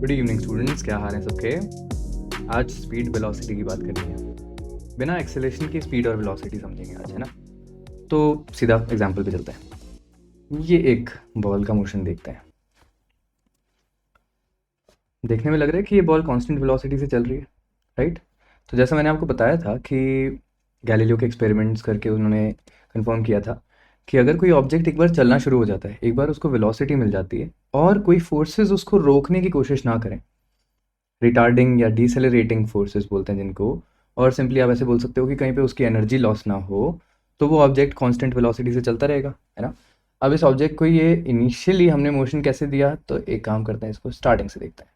Good evening students, क्या हाल है सबके। आज स्पीड वेलोसिटी की बात करनी है। बिना एक्सेलरेशन की स्पीड और वेलोसिटी समझेंगे आज, है ना। तो सीधा एग्जांपल पे चलते हैं। ये एक बॉल का मोशन देखते हैं। देखने में लग रहा है कि ये बॉल कांस्टेंट वेलोसिटी से चल रही है, राइट। तो जैसा मैंने आपको बताया था कि गैलीलियो के एक्सपेरिमेंट्स करके उन्होंने कंफर्म किया था कि अगर कोई ऑब्जेक्ट एक बार चलना शुरू हो जाता है, एक बार उसको वेलोसिटी मिल जाती है और कोई फोर्सेस उसको रोकने की कोशिश ना करें, रिटार्डिंग या डिसेलरेटिंग फोर्सेस बोलते हैं जिनको, और सिंपली आप ऐसे बोल सकते हो कि कहीं पे उसकी एनर्जी लॉस ना हो, तो वो ऑब्जेक्ट कांस्टेंट वेलोसिटी से चलता रहेगा, है ना। अब इस ऑब्जेक्ट को ये इनिशियली हमने मोशन कैसे दिया, तो एक काम करते हैं, इसको स्टार्टिंग से देखते हैं।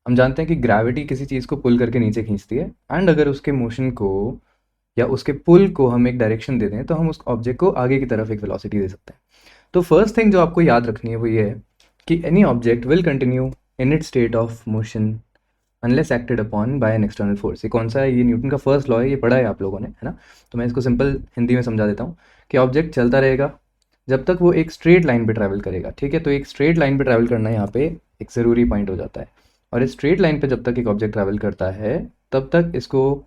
हम जानते हैं कि ग्रेविटी किसी चीज़ को पुल करके नीचे खींचती है, एंड अगर उसके मोशन को या उसके पुल को हम एक डायरेक्शन दे दें तो हम उस ऑब्जेक्ट को आगे की तरफ एक वेलोसिटी दे सकते हैं। तो फर्स्ट थिंग जो आपको याद रखनी है वो ये है कि any object will continue in it state of motion unless acted upon bye an external force. ये कौन सा है? ये न्यूटन का फर्स्ट लॉ है, ये पढ़ा है आप लोगों ने, है ना। तो मैं इसको सिंपल हिंदी में समझा देता हूँ कि ऑब्जेक्ट चलता रहेगा जब तक वो एक स्ट्रेट लाइन पे ट्रैवल करेगा, ठीक है। तो एक स्ट्रेट लाइन पे ट्रैवल करना यहाँ पे एक ज़रूरी पॉइंट हो जाता है, और इस स्ट्रेट लाइन पे जब तक एक ऑब्जेक्ट ट्रैवल करता है तब तक इसको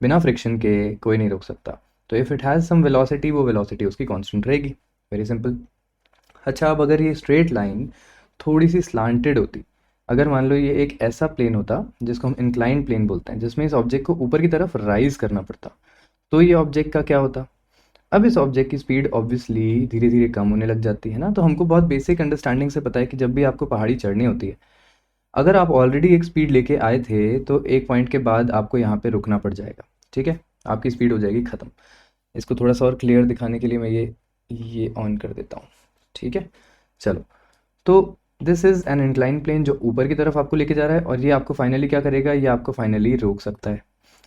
बिना फ्रिक्शन के कोई नहीं रोक सकता। तो if it has some velocity, वो वेलोसिटी उसकी कांस्टेंट रहेगी। Very simple. अच्छा, अब अगर ये स्ट्रेट लाइन थोड़ी सी स्लांटेड होती, अगर मान लो ये एक ऐसा प्लेन होता जिसको हम इंक्लाइंड प्लेन बोलते हैं, जिसमें इस ऑब्जेक्ट को ऊपर की तरफ राइज करना पड़ता, तो ये ऑब्जेक्ट का क्या होता। अब इस ऑब्जेक्ट की स्पीड ऑब्वियसली धीरे धीरे कम होने लग जाती है ना। तो हमको बहुत बेसिक अंडरस्टैंडिंग से पता है कि जब भी आपको पहाड़ी चढ़नी होती है, अगर आप ऑलरेडी एक स्पीड लेके आए थे तो एक पॉइंट के बाद आपको यहाँ पे रुकना पड़ जाएगा, ठीक है। आपकी स्पीड हो जाएगी ख़त्म। इसको थोड़ा सा और क्लियर दिखाने के लिए मैं ये ऑन कर देता हूँ, ठीक है। चलो, तो this is an incline plane जो ऊपर की तरफ आपको लेके जा रहा है, और ये आपको फाइनली क्या करेगा, ये आपको फाइनली रोक सकता है।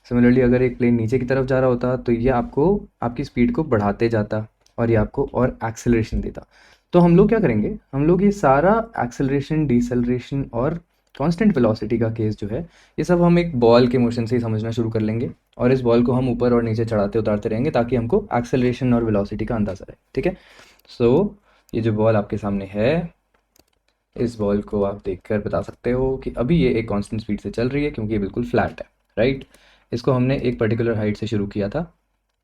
सिमिलरली अगर एक प्लेन नीचे की तरफ जा रहा होता तो ये आपको आपकी स्पीड को बढ़ाते जाता और ये आपको और एक्सेलरेशन देता। तो हम लोग क्या करेंगे, हम लोग ये सारा एक्सेलरेशन, डिसेलरेशन और कांस्टेंट वेलोसिटी का केस जो है, ये सब हम एक बॉल के मोशन से ही समझना शुरू कर लेंगे, और इस बॉल को हम ऊपर और नीचे चढ़ाते उतारते रहेंगे ताकि हमको एक्सेलरेशन और वेलोसिटी का अंदाज़ा रहे, ठीक है। सो ये जो बॉल आपके सामने है, इस बॉल को आप देखकर बता सकते हो कि अभी ये एक कांस्टेंट स्पीड से चल रही है क्योंकि ये बिल्कुल फ्लैट है, राइट। इसको हमने एक पर्टिकुलर हाइट से शुरू किया था,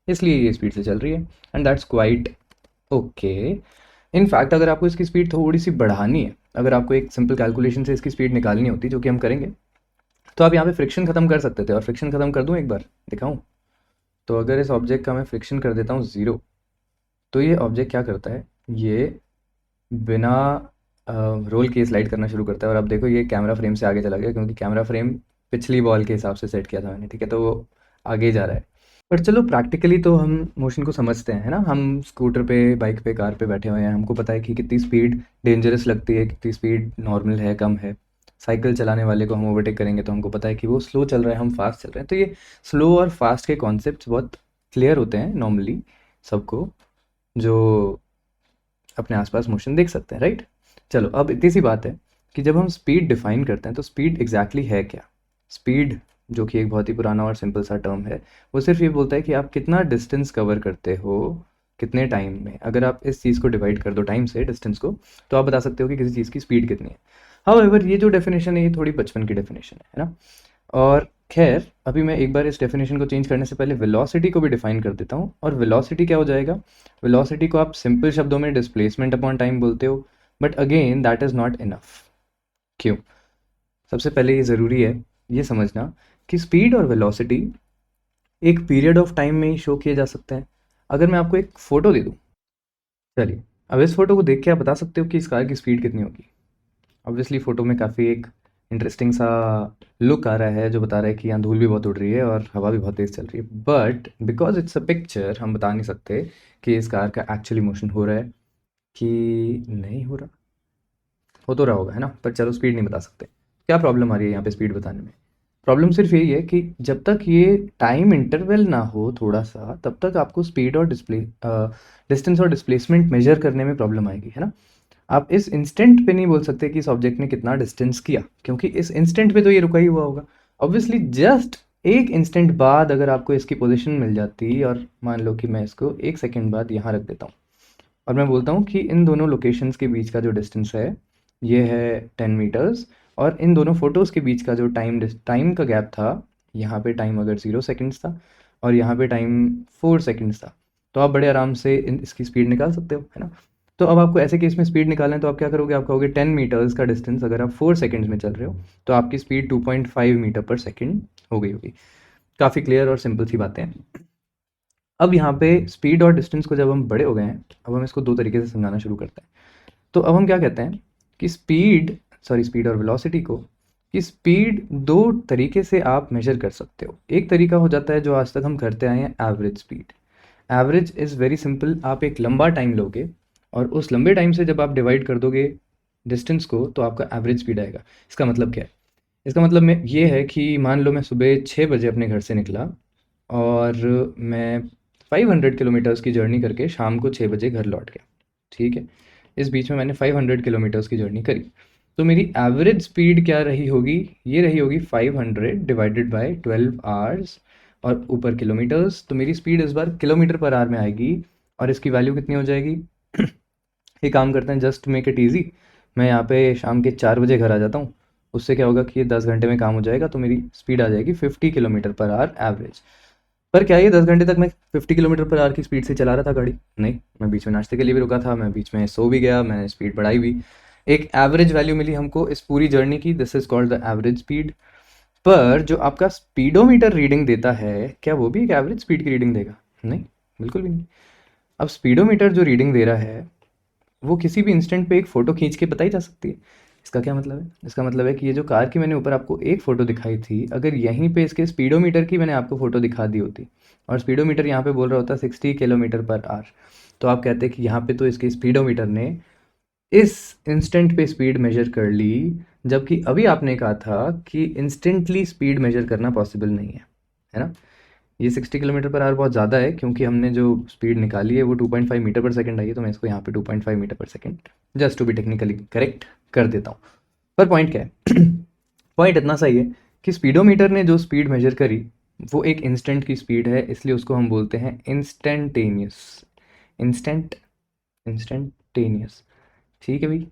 इसलिए ये स्पीड से चल रही है, and that's quite okay. In fact अगर आपको इसकी स्पीड थोड़ी सी बढ़ानी है, अगर आपको एक सिंपल कैलकुलेशन से इसकी स्पीड निकालनी होती, जो कि हम करेंगे, तो आप यहाँ पे फ्रिक्शन ख़त्म कर सकते थे। और फ्रिक्शन ख़त्म कर दूँ, एक बार दिखाऊँ। तो अगर इस ऑब्जेक्ट का मैं फ्रिक्शन कर देता हूँ 0, तो ये ऑब्जेक्ट क्या करता है, ये बिना रोल के स्लाइड करना शुरू करता है। और अब देखो ये कैमरा फ्रेम से आगे चला गया क्योंकि कैमरा फ्रेम पिछली बॉल के हिसाब से सेट किया था मैंने, ठीक है। तो वो आगे जा रहा है। पर चलो प्रैक्टिकली तो हम मोशन को समझते हैं, है ना। हम स्कूटर पे, बाइक पे, कार पे बैठे हुए हैं, हमको पता है कि कितनी स्पीड डेंजरस लगती है, कितनी स्पीड नॉर्मल है, कम है। साइकिल चलाने वाले को हम ओवरटेक करेंगे तो हमको पता है कि वो स्लो चल रहा है, हम फास्ट चल रहे हैं। तो ये स्लो और फास्ट के कॉन्सेप्ट बहुत क्लियर होते हैं नॉर्मली सबको, जो अपने आसपास मोशन देख सकते हैं, राइट। चलो, अब इतनी सी बात है कि जब हम स्पीड डिफाइन करते हैं तो स्पीड एग्जैक्टली है क्या। स्पीड, जो कि एक बहुत ही पुराना और सिंपल सा टर्म है, वो सिर्फ ये बोलता है कि आप कितना डिस्टेंस कवर करते हो कितने टाइम में। अगर आप इस चीज़ को डिवाइड कर दो टाइम से, डिस्टेंस को, तो आप बता सकते हो कि किसी चीज़ की स्पीड कितनी है। हाउएवर ये जो डेफिनेशन है ये थोड़ी बचपन की डेफिनेशन है ना। और खैर, अभी मैं एक बार इस डेफिनेशन को चेंज करने से पहले वेलोसिटी को भी डिफाइन कर देता हूँ। और वेलोसिटी क्या हो जाएगा, वेलोसिटी को आप सिंपल शब्दों में डिस्प्लेसमेंट अपॉन टाइम बोलते हो, but again that is not enough. क्यों? सबसे पहले ये ज़रूरी है ये समझना कि स्पीड और वेलोसिटी एक पीरियड ऑफ टाइम में ही शो किए जा सकते हैं। अगर मैं आपको एक फ़ोटो दे दूँ, चलिए, अब इस फ़ोटो को देख के आप बता सकते हो कि इस कार की स्पीड कितनी होगी। ऑब्वियसली फ़ोटो में काफ़ी एक इंटरेस्टिंग सा लुक आ रहा है जो बता रहा है कि यहाँ धूल भी बहुत उड़ रही है और हवा भी बहुत तेज़ चल रही है, but because it's a picture हम बता नहीं सकते कि इस कार का एक्चुअली मोशन हो रहा है कि नहीं हो रहा। हो तो रहा होगा, है ना, पर चलो स्पीड नहीं बता सकते। क्या प्रॉब्लम आ रही है यहाँ पे स्पीड बताने में? प्रॉब्लम सिर्फ यही है कि जब तक ये टाइम इंटरवल ना हो थोड़ा सा, तब तक आपको स्पीड और डिस्टेंस और डिस्प्लेसमेंट मेजर करने में प्रॉब्लम आएगी, है ना। आप इस इंस्टेंट पे नहीं बोल सकते कि इस ऑब्जेक्ट ने कितना डिस्टेंस किया, क्योंकि इस इंस्टेंट पे तो ये रुका ही हुआ होगा। ऑब्वियसली जस्ट एक इंस्टेंट बाद अगर आपको इसकी पोजीशन मिल जाती, और मान लो कि मैं इसको एक सेकंड बाद यहाँ रख देता हूँ और मैं बोलता हूँ कि इन दोनों लोकेशंस के बीच का जो डिस्टेंस है ये है 10 मीटर्स, और इन दोनों फ़ोटोज़ के बीच का जो टाइम का गैप था, यहाँ पे टाइम अगर 0 सेकंड्स था और यहाँ पे टाइम 4 सेकंड्स था, तो आप बड़े आराम से इसकी स्पीड निकाल सकते हो, है ना। तो अब आपको ऐसे केस में स्पीड निकालना है, तो आप क्या करोगे, आप कहोगे 10 मीटर्स का डिस्टेंस अगर आप 4 सेकंड्स में चल रहे हो तो आपकी स्पीड 2.5 मीटर पर सेकंड हो गई होगी। काफ़ी क्लियर और सिंपल सी बातें हैं। अब यहाँ पे स्पीड और डिस्टेंस को जब हम बड़े हो गए हैं, अब हम इसको दो तरीके से समझाना शुरू करते हैं। तो अब हम क्या कहते हैं कि स्पीड और वेलोसिटी को, कि स्पीड दो तरीके से आप मेजर कर सकते हो। एक तरीका हो जाता है जो आज तक हम करते आए हैं, average speed. Average is very simple, आप एक लंबा टाइम लोगे और उस लंबे टाइम से जब आप डिवाइड कर दोगे डिस्टेंस को तो आपका एवरेज स्पीड आएगा। इसका मतलब क्या है? इसका मतलब मैं ये है कि मान लो मैं सुबह 6 बजे अपने घर से निकला और मैं 500 किलोमीटर्स की जर्नी करके शाम को 6 बजे घर लौट गया, ठीक है। इस बीच में मैंने 500 किलोमीटर्स की जर्नी करी, तो मेरी एवरेज स्पीड क्या रही होगी? ये रही होगी 500 डिवाइडेड बाय 12 आवर्स और ऊपर किलोमीटर्स, तो मेरी स्पीड इस बार किलोमीटर पर आवर में आएगी और इसकी वैल्यू कितनी हो जाएगी? ये काम करते हैं, जस्ट मेक इट ईजी, मैं यहाँ पे शाम के 4 बजे घर आ जाता हूँ, उससे क्या होगा कि ये 10 घंटे में काम हो जाएगा, तो मेरी स्पीड आ जाएगी 50 किलोमीटर पर आवर एवरेज। पर क्या ये 10 घंटे तक मैं 50 किलोमीटर पर आवर की स्पीड से चला रहा था गाड़ी? नहीं, मैं बीच में नाश्ते के लिए भी रुका था, मैं बीच में सो भी गया, मैंने स्पीड बढ़ाई भी। एक एवरेज वैल्यू मिली हमको इस पूरी जर्नी की, this is called the average speed. पर जो आपका स्पीडोमीटर रीडिंग देता है, क्या वो भी एक एवरेज स्पीड की रीडिंग देगा? नहीं, बिल्कुल भी नहीं। अब स्पीडोमीटर जो रीडिंग दे रहा है वो किसी भी इंस्टेंट पे एक फ़ोटो खींच के बताई जा सकती है। इसका क्या मतलब है? इसका मतलब है कि ये जो कार की मैंने ऊपर आपको एक फ़ोटो दिखाई थी, अगर यहीं पे इसके स्पीडोमीटर की मैंने आपको फ़ोटो दिखा दी होती और स्पीडोमीटर यहाँ पे बोल रहा होता 60 किलोमीटर पर आवर, तो आप कहते कि यहाँ पे तो इसके स्पीडोमीटर ने इस इंस्टेंट पे स्पीड मेजर कर ली, जबकि अभी आपने कहा था कि इंस्टेंटली स्पीड मेजर करना पॉसिबल नहीं है ना। ये 60 किलोमीटर पर आवर बहुत ज़्यादा है, क्योंकि हमने जो स्पीड निकाली है वो 2.5 मीटर पर सेकंड आई है, तो मैं इसको यहाँ पे 2.5 metre per second just to be technically correct कर देता हूँ। पर पॉइंट क्या है? पॉइंट इतना सही है कि स्पीडोमीटर ने जो स्पीड मेजर करी वो एक इंस्टेंट की स्पीड है, इसलिए उसको हम बोलते हैं इंस्टेंटेनियस। इंस्टेंटेनियस, ठीक है भाई।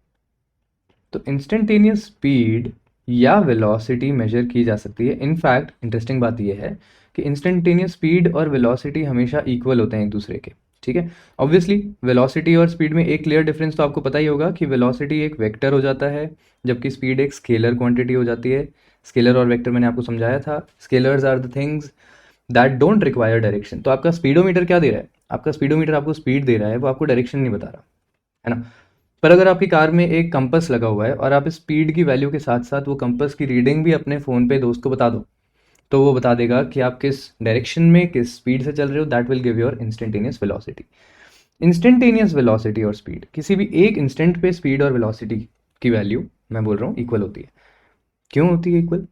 तो इंस्टेंटेनियस स्पीड या वेलोसिटी मेजर की जा सकती है। इनफैक्ट इंटरेस्टिंग बात यह है कि इंस्टेंटेनियस स्पीड और वेलोसिटी हमेशा इक्वल होते हैं एक दूसरे के, ठीक है। ऑब्वियसली वेलोसिटी और स्पीड में एक क्लियर डिफरेंस तो आपको पता ही होगा कि वेलोसिटी एक वेक्टर हो जाता है जबकि स्पीड एक स्केलर क्वांटिटी हो जाती है। स्केलर और वेक्टर मैंने आपको समझाया था, scalars are the things that don't require direction. तो आपका स्पीडोमीटर क्या दे रहा है? आपका स्पीडोमीटर आपको स्पीड दे रहा है, वो आपको डायरेक्शन नहीं बता रहा, है ना। पर अगर आपकी कार में एक कंपास लगा हुआ है और आप स्पीड की वैल्यू के साथ साथ वो कंपास की रीडिंग भी अपने फ़ोन पे दोस्त को बता दो, तो वो बता देगा कि आप किस डायरेक्शन में किस स्पीड से चल रहे हो, that will give your instantaneous velocity. Instantaneous velocity और स्पीड, किसी भी एक इंस्टेंट पे स्पीड और वेलोसिटी की वैल्यू मैं बोल रहा हूँ इक्वल होती है। क्यों होती है इक्वल?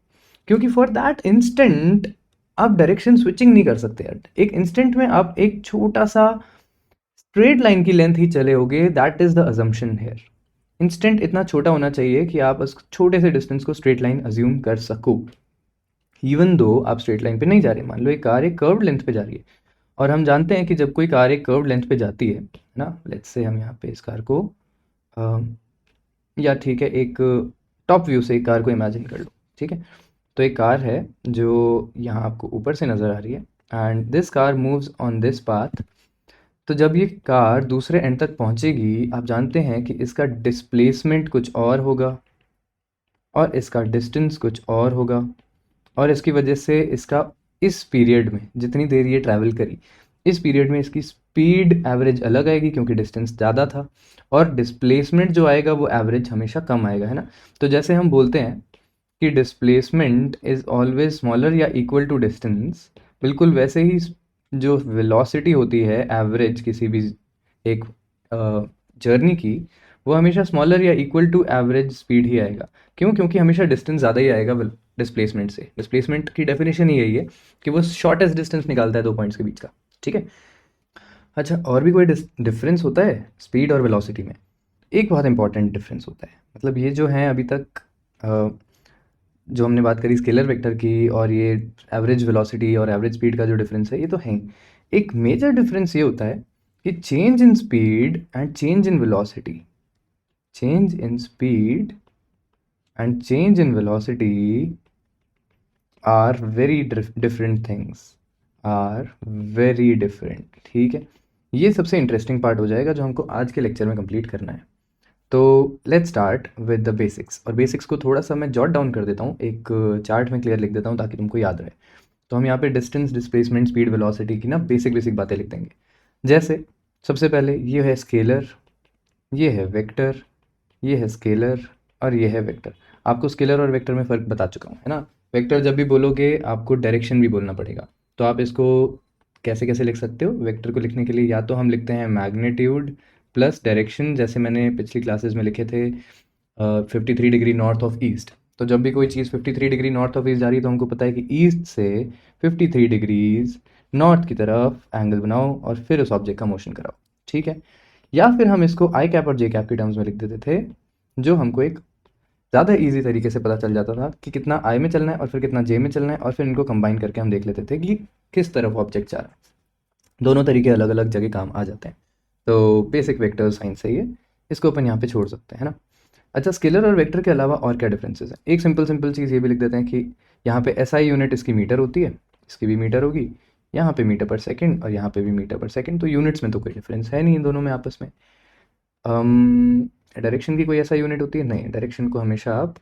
क्योंकि फॉर दैट इंस्टेंट आप डायरेक्शन स्विचिंग नहीं कर सकते यार। एक इंस्टेंट में आप एक छोटा सा स्ट्रेट लाइन की लेंथ ही चले होगे, that is the assumption here. Instant इतना छोटा होना चाहिए कि आप उस छोटे से डिस्टेंस को स्ट्रेट लाइन अज्यूम कर सको, इवन दो आप स्ट्रेट लाइन पे नहीं जा रहे। मान लो एक कार एक कर्व्ड लेंथ पे जा रही है और हम जानते हैं कि जब कोई कार एक कर्व्ड लेंथ पे जाती है ना, लेट्स से हम यहाँ पे इस कार को या ठीक है एक टॉप व्यू से एक कार को इमेजिन कर लो, ठीक है। तो एक कार है जो यहाँ आपको ऊपर से नज़र आ रही है and this car moves on this path. तो जब ये कार दूसरे एंड तक पहुंचेगी, आप जानते हैं कि इसका डिस्प्लेसमेंट कुछ और होगा और इसका डिस्टेंस कुछ और होगा, और इसकी वजह से इसका इस पीरियड में जितनी देर ये ट्रैवल करी, इस पीरियड में इसकी स्पीड एवरेज अलग आएगी क्योंकि डिस्टेंस ज़्यादा था, और डिस्प्लेसमेंट जो आएगा वो एवरेज हमेशा कम आएगा, है ना। तो जैसे हम बोलते हैं कि डिस्प्लेसमेंट इज़ ऑलवेज स्मॉलर या इक्वल टू डिस्टेंस, बिल्कुल वैसे ही जो वेलोसिटी होती है एवरेज किसी भी एक जर्नी की, वो हमेशा स्मॉलर या इक्वल टू एवरेज स्पीड ही आएगा। क्यों? क्योंकि हमेशा डिस्टेंस ज़्यादा ही आएगा डिस्प्लेसमेंट से। डिस्प्लेसमेंट की डेफिनेशन ही यही है कि वो शॉर्टेस्ट डिस्टेंस निकालता है दो पॉइंट्स के बीच का, ठीक है। अच्छा, और भी कोई डिफरेंस होता है स्पीड और वेलोसिटी में? एक बहुत इंपॉर्टेंट डिफरेंस होता है, मतलब ये जो है अभी तक जो हमने बात करी स्केलर वेक्टर की और ये एवरेज वेलोसिटी और एवरेज स्पीड का जो डिफरेंस है ये तो है ही। एक मेजर डिफरेंस ये होता है कि change in speed and change in velocity, change in speed and change in velocity are very different things, are very different. ठीक है, ये सबसे इंटरेस्टिंग पार्ट हो जाएगा जो हमको आज के लेक्चर में कंप्लीट करना है। तो let's start with the basics, और बेसिक्स को थोड़ा सा मैं जॉट डाउन कर देता हूँ, एक चार्ट में क्लियर लिख देता हूँ ताकि तुमको याद रहे। तो हम यहाँ पे डिस्टेंस, डिस्प्लेसमेंट, स्पीड, वेलोसिटी की ना बेसिक बेसिक बातें लिख देंगे। जैसे सबसे पहले ये है स्केलर, ये है वेक्टर, ये है स्केलर और ये है वेक्टर। आपको स्केलर और वेक्टर में फ़र्क बता चुका हूँ, है ना। वेक्टर जब भी बोलोगे आपको डायरेक्शन भी बोलना पड़ेगा। तो आप इसको कैसे कैसे लिख सकते हो वेक्टर को लिखने के लिए? या तो हम लिखते हैं मैग्नीट्यूड प्लस डायरेक्शन, जैसे मैंने पिछली क्लासेस में लिखे थे 53 डिग्री नॉर्थ ऑफ ईस्ट। तो जब भी कोई चीज़ 53 डिग्री नॉर्थ ऑफ ईस्ट जा रही है तो हमको पता है कि ईस्ट से 53 डिग्रीज नॉर्थ की तरफ एंगल बनाओ और फिर उस ऑब्जेक्ट का मोशन कराओ। ठीक है, या फिर हम इसको आई कैप और जे कैप के टर्म्स में लिख देते थे, जो हमको एक ज़्यादा इजी तरीके से पता चल जाता था कि कितना आई में चलना है और फिर कितना जे में चलना है, और फिर इनको कंबाइन करके हम देख लेते थे कि किस तरफ ऑब्जेक्ट जा रहा है। दोनों तरीके अलग अलग जगह काम आ जाते हैं। तो बेसिक वेक्टर साइंस है ये, इसको अपन यहाँ पे छोड़ सकते हैं, है ना। अच्छा, स्केलर और वेक्टर के अलावा और क्या डिफरेंसेस हैं? एक सिंपल सिंपल चीज़ ये भी लिख देते हैं कि यहाँ पे एसआई यूनिट इसकी मीटर होती है, इसकी भी मीटर होगी, यहाँ पे मीटर पर सेकंड और यहाँ पे भी मीटर पर सेकंड। तो यूनिट्स में तो कोई डिफरेंस है नहीं इन दोनों में आपस में। डायरेक्शन की कोई ऐसा यूनिट होती है? नहीं, डायरेक्शन को हमेशा आप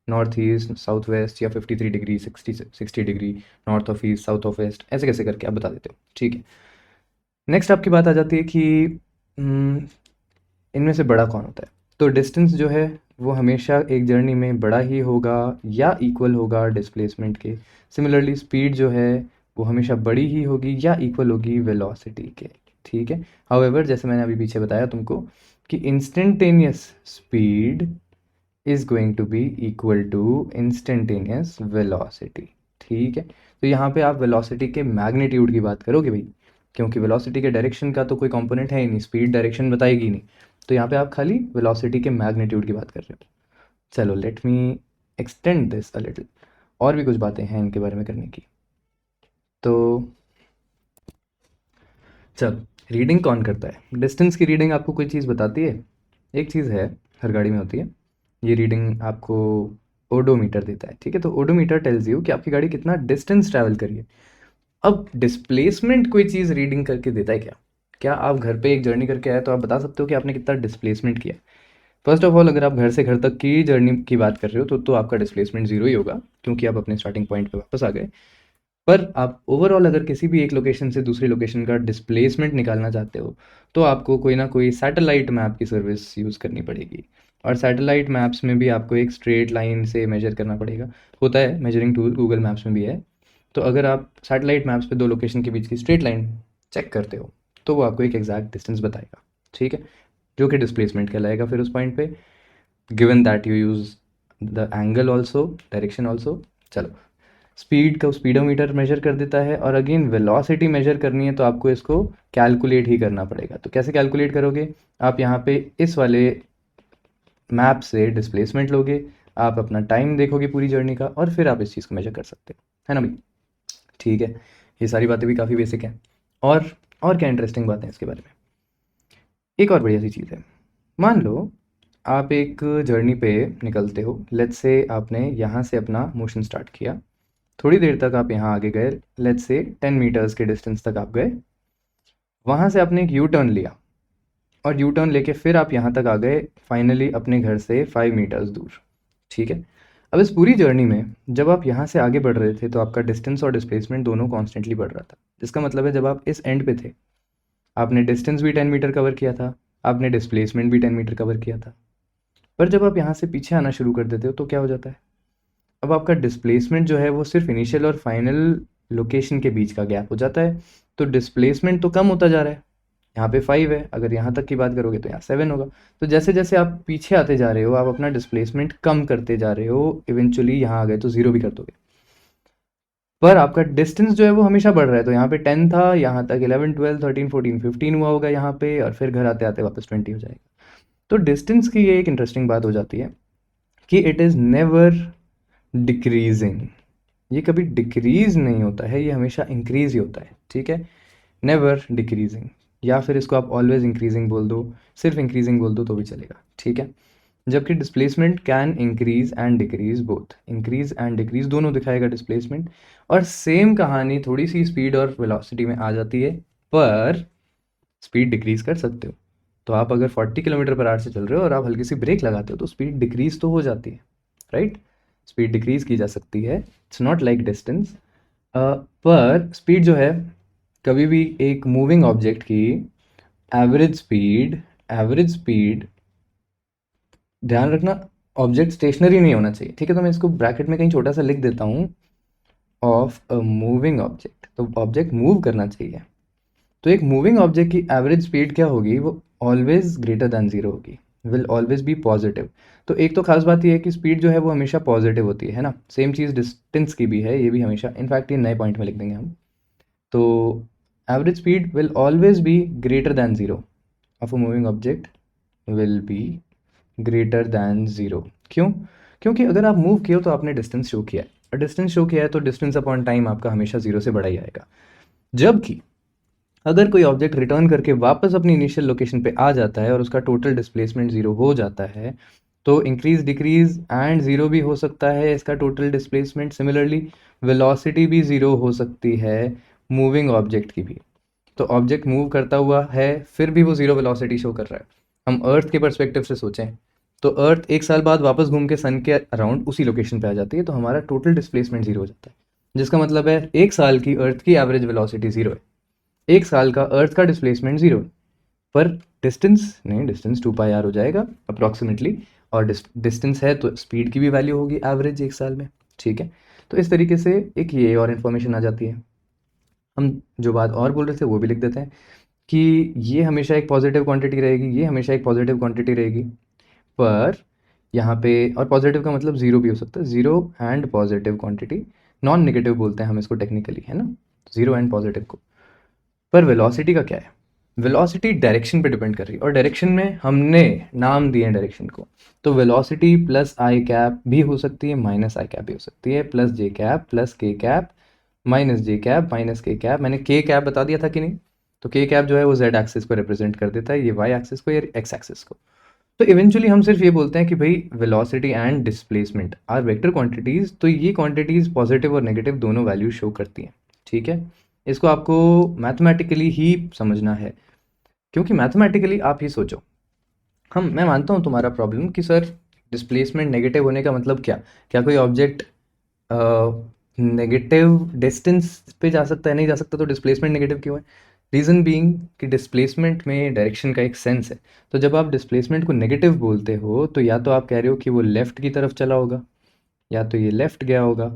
नॉर्थ ईस्ट, साउथ वेस्ट या 53 degree, 60 degree, north of east, south of west, ऐसे कैसे करके आप बता देते हो। ठीक है, नेक्स्ट आपकी बात आ जाती है कि इनमें से बड़ा कौन होता है। तो डिस्टेंस जो है वो हमेशा एक जर्नी में बड़ा ही होगा या इक्वल होगा डिस्प्लेसमेंट के। सिमिलरली स्पीड जो है वो हमेशा बड़ी ही होगी या इक्वल होगी वेलोसिटी के। ठीक है, हाउएवर जैसे मैंने अभी पीछे बताया तुमको कि instantaneous speed is going to be equal to instantaneous velocity. ठीक है, तो यहाँ पे आप वेलोसिटी के मैग्नीट्यूड की बात करोगे भाई, क्योंकि वेलोसिटी के डायरेक्शन का तो कोई कंपोनेंट है ही नहीं, स्पीड डायरेक्शन बताएगी नहीं। तो यहाँ पे आप खाली वेलोसिटी के मैग्नीट्यूड की बात कर रहे हो। चलो let me extend this a little, और भी कुछ बातें हैं इनके बारे में करने की। तो चलो, रीडिंग कौन करता है? डिस्टेंस की रीडिंग आपको कोई चीज़ बताती है? एक चीज़ है, हर गाड़ी में होती है, ये रीडिंग आपको ओडोमीटर देता है। ठीक है, तो ओडोमीटर टेल्स यू कि आपकी गाड़ी कितना डिस्टेंस ट्रैवल करी है। अब डिस्प्लेसमेंट कोई चीज़ रीडिंग करके देता है क्या? क्या आप घर पे एक जर्नी करके आए तो आप बता सकते हो कि आपने कितना डिस्प्लेसमेंट किया? फर्स्ट ऑफ ऑल, अगर आप घर से घर तक की जर्नी की बात कर रहे हो तो आपका डिस्प्लेसमेंट जीरो ही होगा, क्योंकि आप अपने स्टार्टिंग पॉइंट पे वापस आ गए। पर आप ओवरऑल अगर किसी भी एक लोकेशन से दूसरी लोकेशन का डिस्प्लेसमेंट निकालना चाहते हो तो आपको कोई ना कोई सैटेलाइट मैप की सर्विस यूज़ करनी पड़ेगी। और सैटेलाइट मैप्स में भी आपको एक स्ट्रेट लाइन से मेजर करना पड़ेगा। होता है, मेजरिंग टूल गूगल मैप्स में भी है। तो अगर आप सैटेलाइट मैप्स पे दो लोकेशन के बीच की स्ट्रेट लाइन चेक करते हो तो वो आपको एक एग्जैक्ट डिस्टेंस बताएगा। ठीक है, जो कि डिस्प्लेसमेंट कहलाएगा फिर उस पॉइंट पे, given that you use the angle also, direction also. चलो, स्पीड का स्पीडोमीटर मेजर कर देता है, और अगेन वेलोसिटी मेजर करनी है तो आपको इसको कैलकुलेट ही करना पड़ेगा। तो कैसे कैलकुलेट करोगे? आप यहाँ पे इस वाले मैप से डिस्प्लेसमेंट लोगे, आप अपना टाइम देखोगे पूरी जर्नी का, और फिर आप इस चीज़ को मेजर कर सकते हो, है ना भाई। ठीक है, ये सारी बातें भी काफ़ी बेसिक हैं। और क्या इंटरेस्टिंग बातें हैं इसके बारे में? एक और बढ़िया सी चीज़ है, मान लो आप एक जर्नी पे निकलते हो। लेट्स से आपने यहाँ से अपना मोशन स्टार्ट किया, थोड़ी देर तक आप यहाँ आगे गए, लेट्स से 10 मीटर्स के डिस्टेंस तक आप गए, वहाँ से आपने एक यू टर्न लिया, और यू टर्न लेके फिर आप यहाँ तक आ गए, फाइनली अपने घर से 5 मीटर्स दूर। ठीक है, अब इस पूरी जर्नी में जब आप यहाँ से आगे बढ़ रहे थे तो आपका डिस्टेंस और डिस्प्लेसमेंट दोनों कॉन्स्टेंटली बढ़ रहा था। जिसका मतलब है जब आप इस एंड पे थे आपने डिस्टेंस भी 10 मीटर कवर किया था, आपने डिस्प्लेसमेंट भी 10 मीटर कवर किया था। पर जब आप यहाँ से पीछे आना शुरू कर देते हो तो क्या हो जाता है? अब आपका डिस्प्लेसमेंट जो है वो सिर्फ इनिशियल और फाइनल लोकेशन के बीच का गैप हो जाता है। तो डिस्प्लेसमेंट तो कम होता जा रहा है, यहाँ पे 5 है, अगर यहाँ तक की बात करोगे तो यहाँ 7 होगा। तो जैसे जैसे आप पीछे आते जा रहे हो आप अपना डिस्प्लेसमेंट कम करते जा रहे हो, इवेंचुअली यहाँ आ गए तो 0 भी कर दोगे। पर आपका डिस्टेंस जो है वो हमेशा बढ़ रहा है। तो यहाँ पे 10 था, यहाँ तक 11, 12, 13, 14, 15 हुआ होगा यहाँ पे, और फिर घर आते आते वापस 20 हो जाएगा। तो डिस्टेंस की ये एक इंटरेस्टिंग बात हो जाती है कि इट इज़ नेवर डिक्रीजिंग। ये कभी डिक्रीज नहीं होता है, ये हमेशा इंक्रीज ही होता है। ठीक है, नेवर डिक्रीजिंग, या फिर इसको आप ऑलवेज इंक्रीजिंग बोल दो, सिर्फ इंक्रीजिंग बोल दो तो भी चलेगा। ठीक है, जबकि displacement can increase and decrease both, increase and decrease दोनों दिखाएगा डिस्प्लेसमेंट। और सेम कहानी थोड़ी सी स्पीड और वेलोसिटी में आ जाती है, पर स्पीड डिक्रीज कर सकते हो। तो आप अगर 40 किलोमीटर पर आवर से चल रहे हो और आप हल्की सी ब्रेक लगाते हो तो स्पीड डिक्रीज तो हो जाती है, राइट। स्पीड डिक्रीज की जा सकती है, इट्स नॉट लाइक डिस्टेंस। पर स्पीड जो है, कभी भी एक मूविंग ऑब्जेक्ट की एवरेज स्पीड ध्यान रखना, ऑब्जेक्ट स्टेशनरी नहीं होना चाहिए, ठीक है। तो मैं इसको ब्रैकेट में कहीं छोटा सा लिख देता हूँ, ऑफ अ मूविंग ऑब्जेक्ट, तो ऑब्जेक्ट मूव करना चाहिए। तो एक मूविंग ऑब्जेक्ट की एवरेज स्पीड क्या होगी, वो ऑलवेज ग्रेटर दैन जीरो होगी, विल ऑलवेज बी पॉजिटिव। तो एक तो खास बात ये है कि स्पीड जो है वो हमेशा पॉजिटिव होती है ना। सेम चीज़ डिस्टेंस की भी है, ये भी हमेशा, इनफैक्ट ये नए पॉइंट में लिख देंगे हम। तो average speed will always be greater than zero of a moving object, will be greater than zero. क्यों? क्योंकि अगर आप मूव किए हो तो आपने डिस्टेंस शो किया है, और डिस्टेंस शो किया है तो डिस्टेंस अपॉन टाइम आपका हमेशा ज़ीरो से बड़ा ही आएगा। जबकि अगर कोई ऑब्जेक्ट रिटर्न करके वापस अपनी इनिशियल लोकेशन पे आ जाता है और उसका टोटल डिस्प्लेसमेंट ज़ीरो हो जाता है, तो इंक्रीज डिक्रीज एंड ज़ीरो भी हो सकता है इसका टोटल डिस्प्लेसमेंट। सिमिलरली वेलोसिटी भी ज़ीरो हो सकती है मूविंग ऑब्जेक्ट की भी। तो ऑब्जेक्ट मूव करता हुआ है फिर भी वो ज़ीरो वेलोसिटी शो कर रहा है। हम अर्थ के पर्सपेक्टिव से सोचें तो अर्थ एक साल बाद वापस घूम के सन के अराउंड उसी लोकेशन पे आ जाती है, तो हमारा टोटल डिस्प्लेसमेंट ज़ीरो हो जाता है। जिसका मतलब है एक साल की अर्थ की एवरेज वेलोसिटी ज़ीरो है, एक साल का अर्थ का डिस्प्लेसमेंट ज़ीरो है। पर डिस्टेंस नहीं, डिस्टेंस 2πr हो जाएगा अप्रॉक्सीमेटली, और डिस्टेंस है तो स्पीड की भी वैल्यू होगी एवरेज एक साल में, ठीक है। तो इस तरीके से एक ये और इन्फॉर्मेशन आ जाती है। हम जो बात और बोल रहे थे वो भी लिख देते हैं कि ये हमेशा एक पॉजिटिव क्वांटिटी रहेगी, ये हमेशा एक पॉजिटिव क्वांटिटी रहेगी। पर यहाँ पे, और पॉजिटिव का मतलब ज़ीरो भी हो सकता है, zero and positive quantity, non negative बोलते हैं हम इसको टेक्निकली, है ना, ज़ीरो एंड पॉजिटिव को। पर वेलोसिटी का क्या है, वेलोसिटी डायरेक्शन पे डिपेंड कर रही है, और डायरेक्शन में हमने नाम दिए हैं डायरेक्शन को। तो वेलोसिटी प्लस आई कैप भी हो सकती है, माइनस आई कैप भी हो सकती है, प्लस जे कैप प्लस के कैप माइनस जे कैप माइनस के कैप। मैंने के कैप बता दिया था कि नहीं? तो के कैप जो है वो जेड एक्सिस को रिप्रेजेंट कर देता है, ये वाई एक्सिस को या एक्स एक्सिस को। तो इवेंचुअली हम सिर्फ ये बोलते हैं कि भाई velocity and displacement are vector quantities, तो ये क्वांटिटीज़ पॉजिटिव और नेगेटिव दोनों वैल्यू शो करती हैं, ठीक है। इसको आपको मैथमेटिकली ही समझना है, क्योंकि मैथमेटिकली आप ही सोचो, मैं मानता हूँ तुम्हारा प्रॉब्लम कि सर डिस्प्लेसमेंट नेगेटिव होने का मतलब क्या, क्या कोई ऑब्जेक्ट नेगेटिव डिस्टेंस पे जा सकता है, नहीं जा सकता, तो डिस्प्लेसमेंट नेगेटिव क्यों है? रीज़न बीइंग कि डिस्प्लेसमेंट में डायरेक्शन का एक सेंस है। तो जब आप डिस्प्लेसमेंट को नेगेटिव बोलते हो तो या तो आप कह रहे हो कि वो लेफ़्ट की तरफ चला होगा, या तो ये लेफ़्ट गया होगा,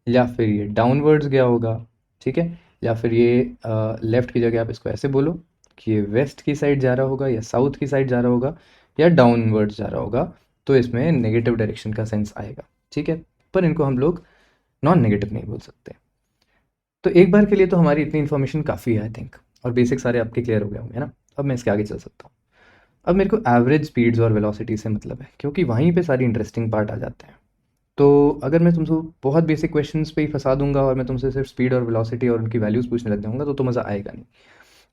या फिर ये डाउनवर्ड्स गया होगा, ठीक है। या फिर ये लेफ़्ट की जगह आप इसको ऐसे बोलो कि ये वेस्ट की साइड जा रहा होगा, या साउथ की साइड जा रहा होगा, या डाउनवर्ड्स जा रहा होगा, तो इसमें नेगेटिव डायरेक्शन का सेंस आएगा, ठीक है। पर इनको हम लोग नॉन नेगेटिव नहीं बोल सकते। तो एक बार के लिए तो हमारी इतनी इन्फॉर्मेशन काफ़ी है आई थिंक, और बेसिक सारे आपके क्लियर हो गए होंगे, है ना। अब मैं इसके आगे चल सकता हूँ। अब मेरे को एवरेज स्पीड्स और वेलोसिटी से मतलब है, क्योंकि वहीं पे सारी इंटरेस्टिंग पार्ट आ जाते हैं। तो अगर मैं तुमसे बहुत बेसिक क्वेश्चंस पे ही फंसा दूंगा और मैं तुमसे सिर्फ स्पीड और वेलोसिटी और उनकी वैल्यूज़ पूछने लग जाऊंगा तो मज़ा आएगा नहीं।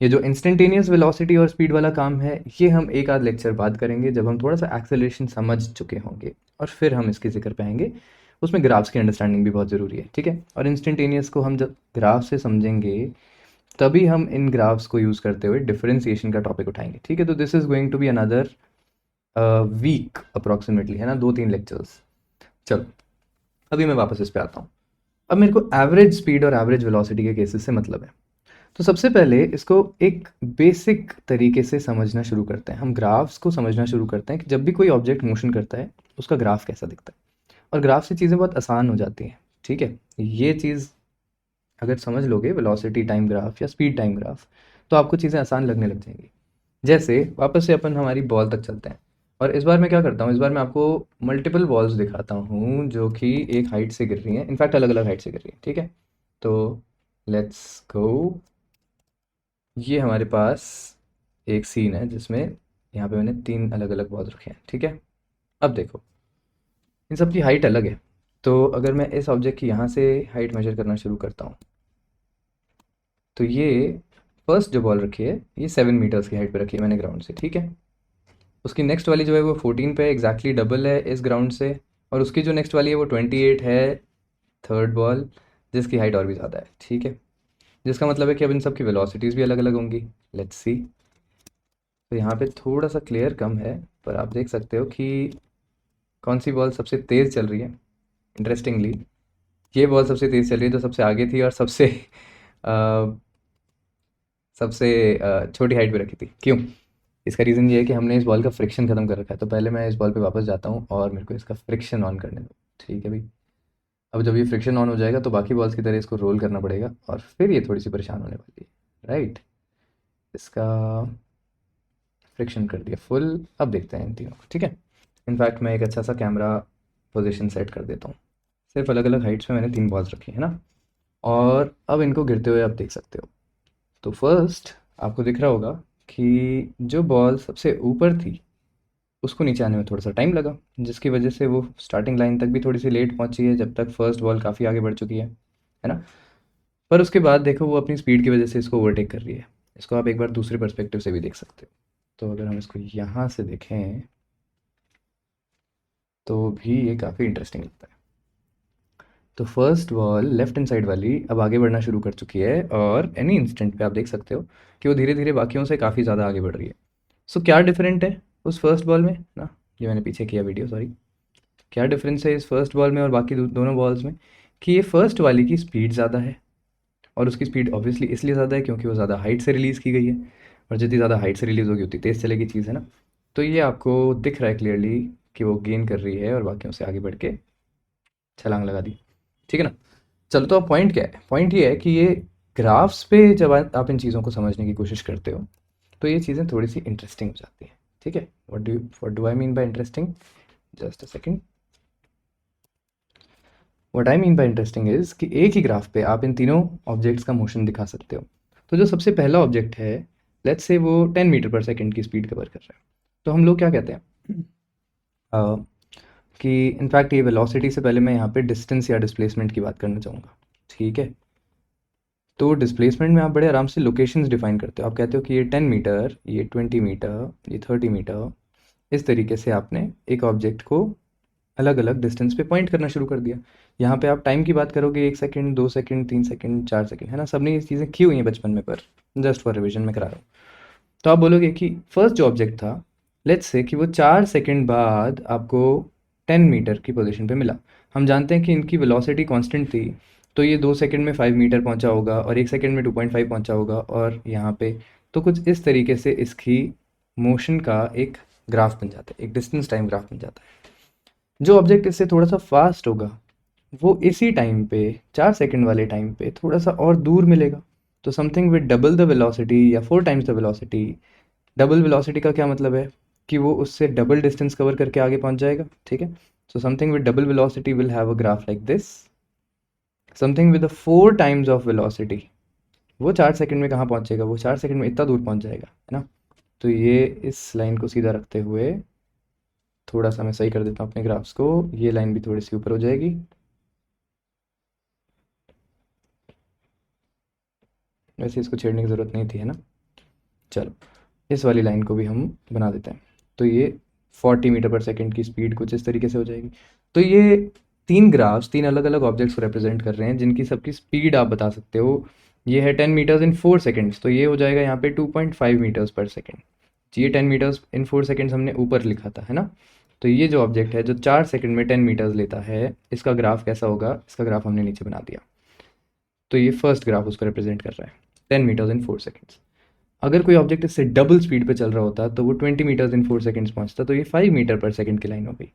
ये जो इंस्टेंटेनियस वेलोसिटी और स्पीड वाला काम है, ये हम एक आध लेक्चर बाद करेंगे जब हम थोड़ा सा एक्सेलरेशन समझ चुके होंगे, और फिर हम इसके जिक्र पे आएंगे। उसमें ग्राफ्स की अंडरस्टैंडिंग भी बहुत ज़रूरी है, ठीक है। और इंस्टेंटेनियस को हम जब ग्राफ से समझेंगे तभी हम इन ग्राफ्स को यूज़ करते हुए डिफरेंशिएशन का टॉपिक उठाएंगे, ठीक है। तो this is going to be another week approximately, है ना, 2-3 लेक्चर्स। चलो अभी मैं वापस इस पे आता हूँ। अब मेरे को एवरेज स्पीड और एवरेज वेलोसिटी के केसेस से मतलब है। तो सबसे पहले इसको एक बेसिक तरीके से समझना शुरू करते हैं, हम ग्राफ्स को समझना शुरू करते हैं कि जब भी कोई ऑब्जेक्ट मोशन करता है उसका ग्राफ कैसा दिखता है, और ग्राफ से चीज़ें बहुत आसान हो जाती हैं, ठीक है। ये चीज़ अगर समझ लोगे, वेलोसिटी टाइम ग्राफ या स्पीड टाइम ग्राफ, तो आपको चीज़ें आसान लगने लग जाएंगी। जैसे वापस से अपन हमारी बॉल तक चलते हैं, और इस बार मैं क्या करता हूँ, इस बार मैं आपको मल्टीपल बॉल्स दिखाता हूँ जो कि एक हाइट से गिर रही हैं, इनफैक्ट अलग अलग हाइट से गिर रही हैं, ठीक है। तो लेट्स गो। ये हमारे पास एक सीन है जिसमें यहाँ पे मैंने 3 अलग अलग बॉल्स रखे हैं, ठीक है। अब देखो इन सब की हाइट अलग है, तो अगर मैं इस ऑब्जेक्ट की यहाँ से हाइट मेजर करना शुरू करता हूँ, तो ये फर्स्ट जो बॉल रखी है ये 7 मीटर्स की हाइट पे रखी है मैंने ग्राउंड से, ठीक है। उसकी नेक्स्ट वाली जो है वो 14 पे एग्जैक्टली डबल है इस ग्राउंड से, और उसकी जो नेक्स्ट वाली है वो 28 है, थर्ड बॉल, जिसकी हाइट और भी ज़्यादा है, ठीक है। जिसका मतलब है कि अब इन सब की वेलोसिटीज़ भी अलग अलग होंगी। Let's see. तो यहाँ पे थोड़ा सा क्लियर कम है, पर आप देख सकते हो कि कौन सी बॉल सबसे तेज़ चल रही है। इंटरेस्टिंगली ये बॉल सबसे तेज़ चल रही है जो सबसे आगे थी और सबसे अ, सबसे छोटी हाइट पे रखी थी। क्यों? इसका रीज़न ये है कि हमने इस बॉल का फ्रिक्शन ख़त्म कर रखा है। तो पहले मैं इस बॉल पे वापस जाता हूँ और मेरे को इसका फ्रिक्शन ऑन करने दो, ठीक है भाई। अब जब ये फ्रिक्शन ऑन हो जाएगा तो बाकी बॉल्स की तरह इसको रोल करना पड़ेगा और फिर ये थोड़ी सी परेशान होने वाली है, राइट। इसका फ्रिक्शन कर दिया फुल। अब देखते हैं इन तीनों को, ठीक है। इनफैक्ट मैं एक अच्छा सा कैमरा पोजीशन सेट कर देता हूँ। सिर्फ अलग अलग हाइट्स में मैंने 3 बॉल्स रखी है ना, और अब इनको गिरते हुए आप देख सकते हो। तो फर्स्ट आपको दिख रहा होगा कि जो बॉल सबसे ऊपर थी उसको नीचे आने में थोड़ा सा टाइम लगा, जिसकी वजह से वो स्टार्टिंग लाइन तक भी थोड़ी सी लेट पहुंची है, जब तक फर्स्ट बॉल काफ़ी आगे बढ़ चुकी है ना। पर उसके बाद देखो वो अपनी स्पीड की वजह से इसको ओवरटेक कर रही है। इसको आप एक बार दूसरे पर्सपेक्टिव से भी देख सकते हो। तो अगर हम इसको यहाँ से देखें तो भी ये काफ़ी इंटरेस्टिंग लगता है। तो first ball left hand side वाली अब आगे बढ़ना शुरू कर चुकी है, और एनी इंस्टेंट पे आप देख सकते हो कि वो धीरे धीरे बाकियों से काफ़ी ज़्यादा आगे बढ़ रही है। सो क्या डिफरेंट है उस फर्स्ट बॉल में ना, ये मैंने पीछे किया वीडियो, सॉरी। क्या डिफरेंस है इस फर्स्ट बॉल में और बाकी दोनों बॉल्स में, कि ये फर्स्ट वाली की स्पीड ज़्यादा है, और उसकी स्पीड ऑब्वियसली इसलिए ज़्यादा है क्योंकि वो ज़्यादा हाइट से रिलीज़ की गई है, और जितनी ज़्यादा हाइट से रिलीज़ होगी उतनी तेज़ चलेगी चीज़, है ना। तो ये आपको दिख रहा है क्लियरली कि वो गेन कर रही है और बाकियों से आगे बढ़ के छलांग लगा दी, ठीक है ना। चलो, तो अब पॉइंट क्या है? पॉइंट ये है कि ये ग्राफ्स पे जब आप इन चीज़ों को समझने की कोशिश करते हो तो ये चीज़ें थोड़ी सी इंटरेस्टिंग हो जाती हैं, ठीक है। What do I mean by interesting? Just a second. What I mean by interesting is कि एक ही ग्राफ पे आप इन तीनों ऑब्जेक्ट्स का मोशन दिखा सकते हो। तो जो सबसे पहला ऑब्जेक्ट है, लेट्स से वो 10 मीटर पर सेकंड की स्पीड कवर कर रहा है, तो हम लोग क्या कहते हैं कि इनफैक्ट ये वेलोसिटी से पहले मैं यहाँ पे डिस्टेंस या डिस्प्लेसमेंट की बात करना चाहूँगा, ठीक है। तो डिस्प्लेसमेंट में आप बड़े आराम से लोकेशंस डिफाइन करते हो। आप कहते हो कि ये 10 मीटर, ये 20 मीटर, ये 30 मीटर, इस तरीके से आपने एक ऑब्जेक्ट को अलग अलग डिस्टेंस पे पॉइंट करना शुरू कर दिया। यहाँ पे आप टाइम की बात करोगे, 1 सेकंड, 2 सेकंड, 3 सेकंड, 4 सेकंड, है ना। सबने ये चीज़ें की हुई हैं बचपन में, पर जस्ट फॉर रिविजन में करा रहा हूँ। तो आप बोलोगे कि फर्स्ट जो ऑब्जेक्ट था, लेट्स से कि वो 4 सेकंड बाद आपको 10 मीटर की पोजीशन पे मिला। हम जानते हैं कि इनकी वेलोसिटी कांस्टेंट थी, तो ये 2 सेकंड में 5 मीटर पहुंचा होगा और 1 सेकंड में 2.5 पहुंचा होगा, और यहाँ पे तो कुछ इस तरीके से इसकी मोशन का एक ग्राफ बन जाता है, एक डिस्टेंस टाइम ग्राफ बन जाता है। जो ऑब्जेक्ट इससे थोड़ा सा फास्ट होगा वो इसी टाइम पे, 4 सेकंड वाले टाइम पे थोड़ा सा और दूर मिलेगा। तो something with double the velocity या 4 times the velocity. Double velocity का क्या मतलब है कि वो उससे डबल डिस्टेंस कवर करके आगे पहुंच जाएगा, ठीक है। So something with double velocity will have a graph like this. Something with 4 times of velocity, वो 4 सेकंड में कहाँ पहुंचेगा? वो 4 सेकंड में इतना दूर पहुंच जाएगा, है ना। तो ये इस लाइन को सीधा रखते हुए थोड़ा सा मैं सही कर देता हूँ अपने ग्राफ्स को, ये लाइन भी थोड़ी सी ऊपर हो जाएगी। वैसे इसको छेड़ने की ज़रूरत नहीं थी, है ना। चलो, इस वाली लाइन को भी हम बना देते हैं। तो ये 40 मीटर पर सेकंड की स्पीड कुछ इस तरीके से हो जाएगी। तो ये 3 ग्राफ्स 3 अलग अलग ऑब्जेक्ट्स को रिप्रेजेंट कर रहे हैं जिनकी सबकी स्पीड आप बता सकते हो। ये है 10 मीटर्स इन 4 सेकंड्स, तो ये हो जाएगा यहाँ पे 2.5 मीटर्स पर सेकंड। ये 10 मीटर्स इन 4 सेकंड्स हमने ऊपर लिखा था, है ना। तो ये जो ऑब्जेक्ट है जो 4 सेकंड में 10 मीटर्स लेता है, इसका ग्राफ कैसा होगा? इसका ग्राफ हमने नीचे बना दिया। तो ये फर्स्ट ग्राफ उसको रिप्रेजेंट कर रहा है, 10 मीटर्स इन 4 सेकंड्स। अगर कोई ऑब्जेक्ट इससे डबल स्पीड पे चल रहा होता तो वो 20 मीटर्स इन 4 सेकंड्स पहुंचता, तो ये 5 मीटर पर सेकंड की लाइन हो गई।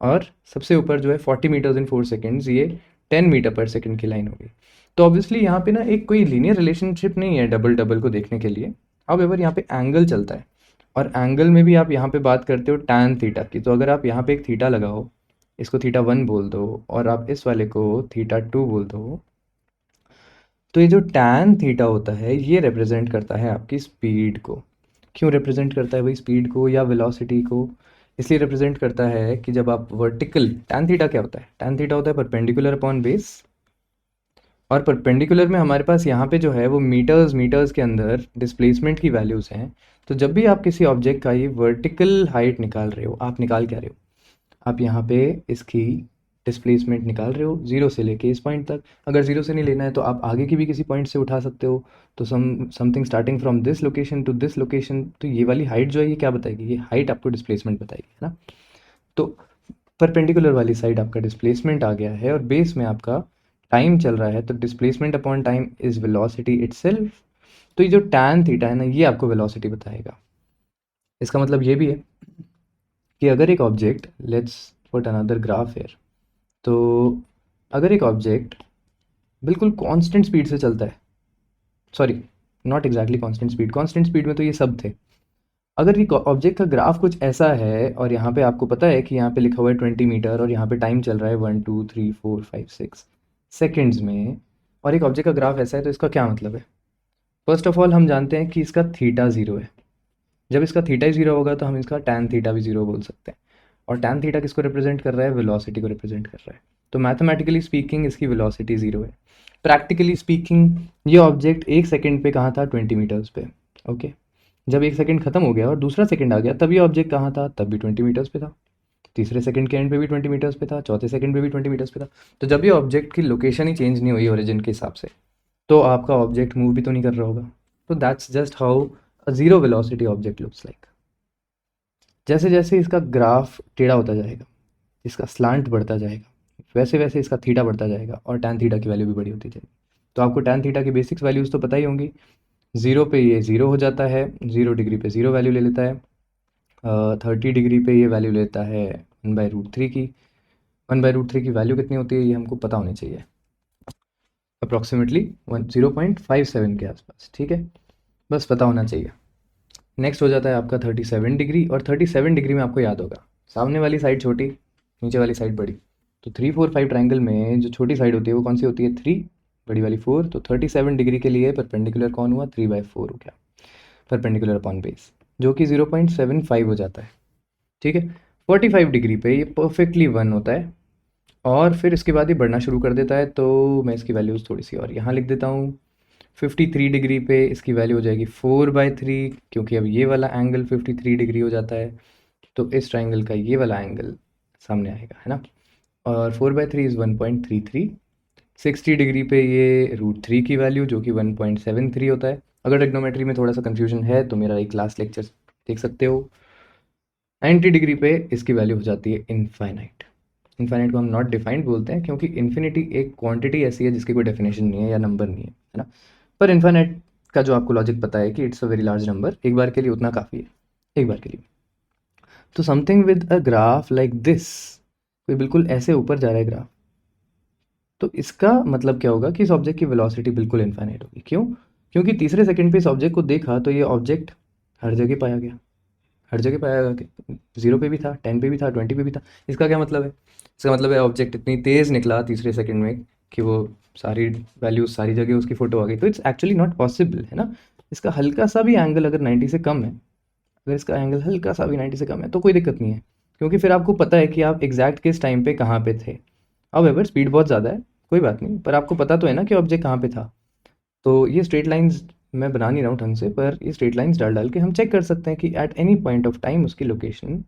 और सबसे ऊपर जो है 40 मीटर्स इन 4 सेकंड्स, ये 10 मीटर पर सेकंड की लाइन हो गई। तो ऑब्वियसली यहाँ पे ना एक कोई लीनियर रिलेशनशिप नहीं है डबल डबल को देखने के लिए। अब एवर यहाँ पे एंगल चलता है, और एंगल में भी आप यहाँ पे बात करते हो टैन थीटा की। तो अगर आप यहाँ पे एक थीटा लगाओ, इसको थीटा 1 बोल दो, और आप इस वाले को थीटा 2 बोल दो, तो ये जो टैन थीटा होता है ये रिप्रेजेंट करता है आपकी स्पीड को। क्यों रिप्रेजेंट करता है भाई स्पीड को या वेलोसिटी को? इसलिए रिप्रेजेंट करता है कि जब आप वर्टिकल, टैन थीटा क्या होता है? टैन थीटा होता है परपेंडिकुलर अपॉन बेस और परपेंडिकुलर में हमारे पास यहाँ पे जो है वो मीटर्स के अंदर डिस्प्लेसमेंट की वैल्यूज़ हैं। तो जब भी आप किसी ऑब्जेक्ट का ये वर्टिकल हाइट निकाल रहे हो, आप निकाल क्या रहे हो, आप यहाँ पे इसकी डिस्प्लेसमेंट निकाल रहे हो ज़ीरो से लेके इस पॉइंट तक। अगर ज़ीरो से नहीं लेना है तो आप आगे की भी किसी पॉइंट से उठा सकते हो। तो something starting from this location to this location, तो ये वाली हाइट जो है ये क्या बताएगी, ये हाइट आपको डिस्प्लेसमेंट बताएगी, है ना। तो परपेंडिकुलर वाली साइड आपका डिस्प्लेसमेंट आ गया है और बेस में आपका टाइम चल रहा है, तो displacement upon time is velocity itself. तो ये जो टैन थीटा है ना, ये आपको वेलोसिटी बताएगा। इसका मतलब ये भी है कि अगर एक object, let's put another graph here, तो अगर एक ऑब्जेक्ट बिल्कुल कांस्टेंट स्पीड से चलता है, sorry not exactly constant speed में तो ये सब थे। अगर ये ऑब्जेक्ट का ग्राफ कुछ ऐसा है और यहाँ पे आपको पता है कि यहाँ पे लिखा हुआ है 20 मीटर और यहाँ पे टाइम चल रहा है 1 2 3 4 5 6 सेकेंड्स में, और एक ऑब्जेक्ट का ग्राफ ऐसा है, तो इसका क्या मतलब है। फर्स्ट ऑफ ऑल हम जानते हैं कि इसका थीटा ज़ीरो है। जब इसका थीटा ही ज़ीरो होगा तो हम इसका टैन थीटा भी ज़ीरो बोल सकते हैं। और टैन थीटा किसको रिप्रेजेंट कर रहा है, वेलोसिटी को रिप्रेजेंट कर रहा है। तो मैथमेटिकली स्पीकिंग इसकी वेलोसिटी ज़ीरो है। प्रैक्टिकली स्पीकिंग ये ऑब्जेक्ट 1 सेकेंड पे कहाँ था, 20 मीटर्स पे। ओके, जब 1 सेकेंड खत्म हो गया और दूसरा सेकेंड आ गया, तब ये ऑब्जेक्ट कहाँ था, तब भी 20 मीटर्स पे था। तीसरे सेकंड के एंड पे भी 20 मीटर्स पे था, चौथे सेकंड पे भी 20 मीटर्स पे था। तो जब ये ऑब्जेक्ट की लोकेशन ही चेंज नहीं हुई ओरिजिन के हिसाब से, तो आपका ऑब्जेक्ट मूव भी तो नहीं कर रहा होगा। तो that's just how a zero velocity object looks like. जैसे जैसे इसका ग्राफ टेढ़ा होता जाएगा, इसका स्लांट बढ़ता जाएगा, वैसे वैसे इसका थीटा बढ़ता जाएगा और टैन थीटा की वैल्यू भी बड़ी होती जाएगी। तो आपको टैन थीटा की बेसिक्स वैल्यूज़ तो पता ही होंगी। ज़ीरो पे ये ज़ीरो हो जाता है, 0 डिग्री पे ज़ीरो वैल्यू ले लेता है, 30 डिग्री पे ये वैल्यू लेता है 1/√3 की। 1/√3 की वैल्यू कितनी होती है ये हमको पता होनी चाहिए, अप्रॉक्सीमेटली 0.57 के आसपास, ठीक है, बस पता होना चाहिए। नेक्स्ट हो जाता है आपका 37 डिग्री, और 37 डिग्री में आपको याद होगा सामने वाली साइड छोटी, नीचे वाली साइड बड़ी। तो 3 4 5 ट्राइंगल में जो छोटी साइड होती है वो कौन सी होती है, 3, बड़ी वाली 4। तो 37 डिग्री के लिए परपेंडिकुलर कौन हुआ, 3/4 हो गया परपेंडिकुलर अपॉन बेस, जो कि 0.75 हो जाता है, ठीक है। 45 डिग्री पे ये परफेक्टली 1 होता है और फिर इसके बाद ये बढ़ना शुरू कर देता है। तो मैं इसकी वैल्यूज़ थोड़ी सी और यहाँ लिख देता हूँ। 53 डिग्री पे इसकी वैल्यू हो जाएगी 4/3, क्योंकि अब ये वाला एंगल 53 डिग्री हो जाता है। तो इस ट्राइंगल का ये वाला एंगल सामने आएगा, है ना। और 4/3 इज़ 1.33। 60 डिग्री पे ये √3 की वैल्यू, जो कि 1.73 होता है। अगर ट्रिग्नोमेट्री में थोड़ा सा कन्फ्यूजन है तो मेरा एक क्लास लेक्चर देख सकते हो। 90 डिग्री पे इसकी वैल्यू हो जाती है इनफाइनाइट। इनफाइनाइट को हम नॉट डिफाइंड बोलते हैं, क्योंकि इन्फिनिटी एक क्वांटिटी ऐसी है जिसकी कोई डेफिनेशन नहीं है या नंबर नहीं है ना। पर इनफाइनाइट का जो आपको लॉजिक पता है कि it's a very large number, एक बार के लिए उतना काफ़ी है, एक बार के लिए। तो something with a graph like this, कोई बिल्कुल ऐसे ऊपर जा रहा है ग्राफ, तो इसका मतलब क्या होगा कि इस ऑब्जेक्ट की वेलोसिटी बिल्कुल इनफाइनाइट होगी। क्यों, क्योंकि तीसरे सेकंड पे इस ऑब्जेक्ट को देखा तो ये ऑब्जेक्ट हर जगह पाया गया, हर जगह पाया गया, 0 पे भी था, 10 पे भी था, 20 पे भी था। इसका क्या मतलब है, इसका मतलब है ऑब्जेक्ट इतनी तेज़ निकला तीसरे सेकंड में कि वो सारी वैल्यूज सारी जगह उसकी फ़ोटो आ गई। तो इट्स एक्चुअली नॉट पॉसिबल, है ना। इसका हल्का सा भी एंगल अगर 90 से कम है, अगर इसका एंगल हल्का सा भी 90 से कम है तो कोई दिक्कत नहीं है, क्योंकि फिर आपको पता है कि आप एग्जैक्ट किस टाइम पे कहाँ पे थे। अब एवर स्पीड बहुत ज़्यादा है, कोई बात नहीं, पर आपको पता तो है ना कि ऑब्जेक्ट कहाँ पे था। तो ये स्ट्रेट लाइंस मैं बना नहीं रहा हूँ ढंग से, पर ये स्ट्रेट लाइंस डाल डाल के हम चेक कर सकते हैं कि at any point of time उसकी लोकेशन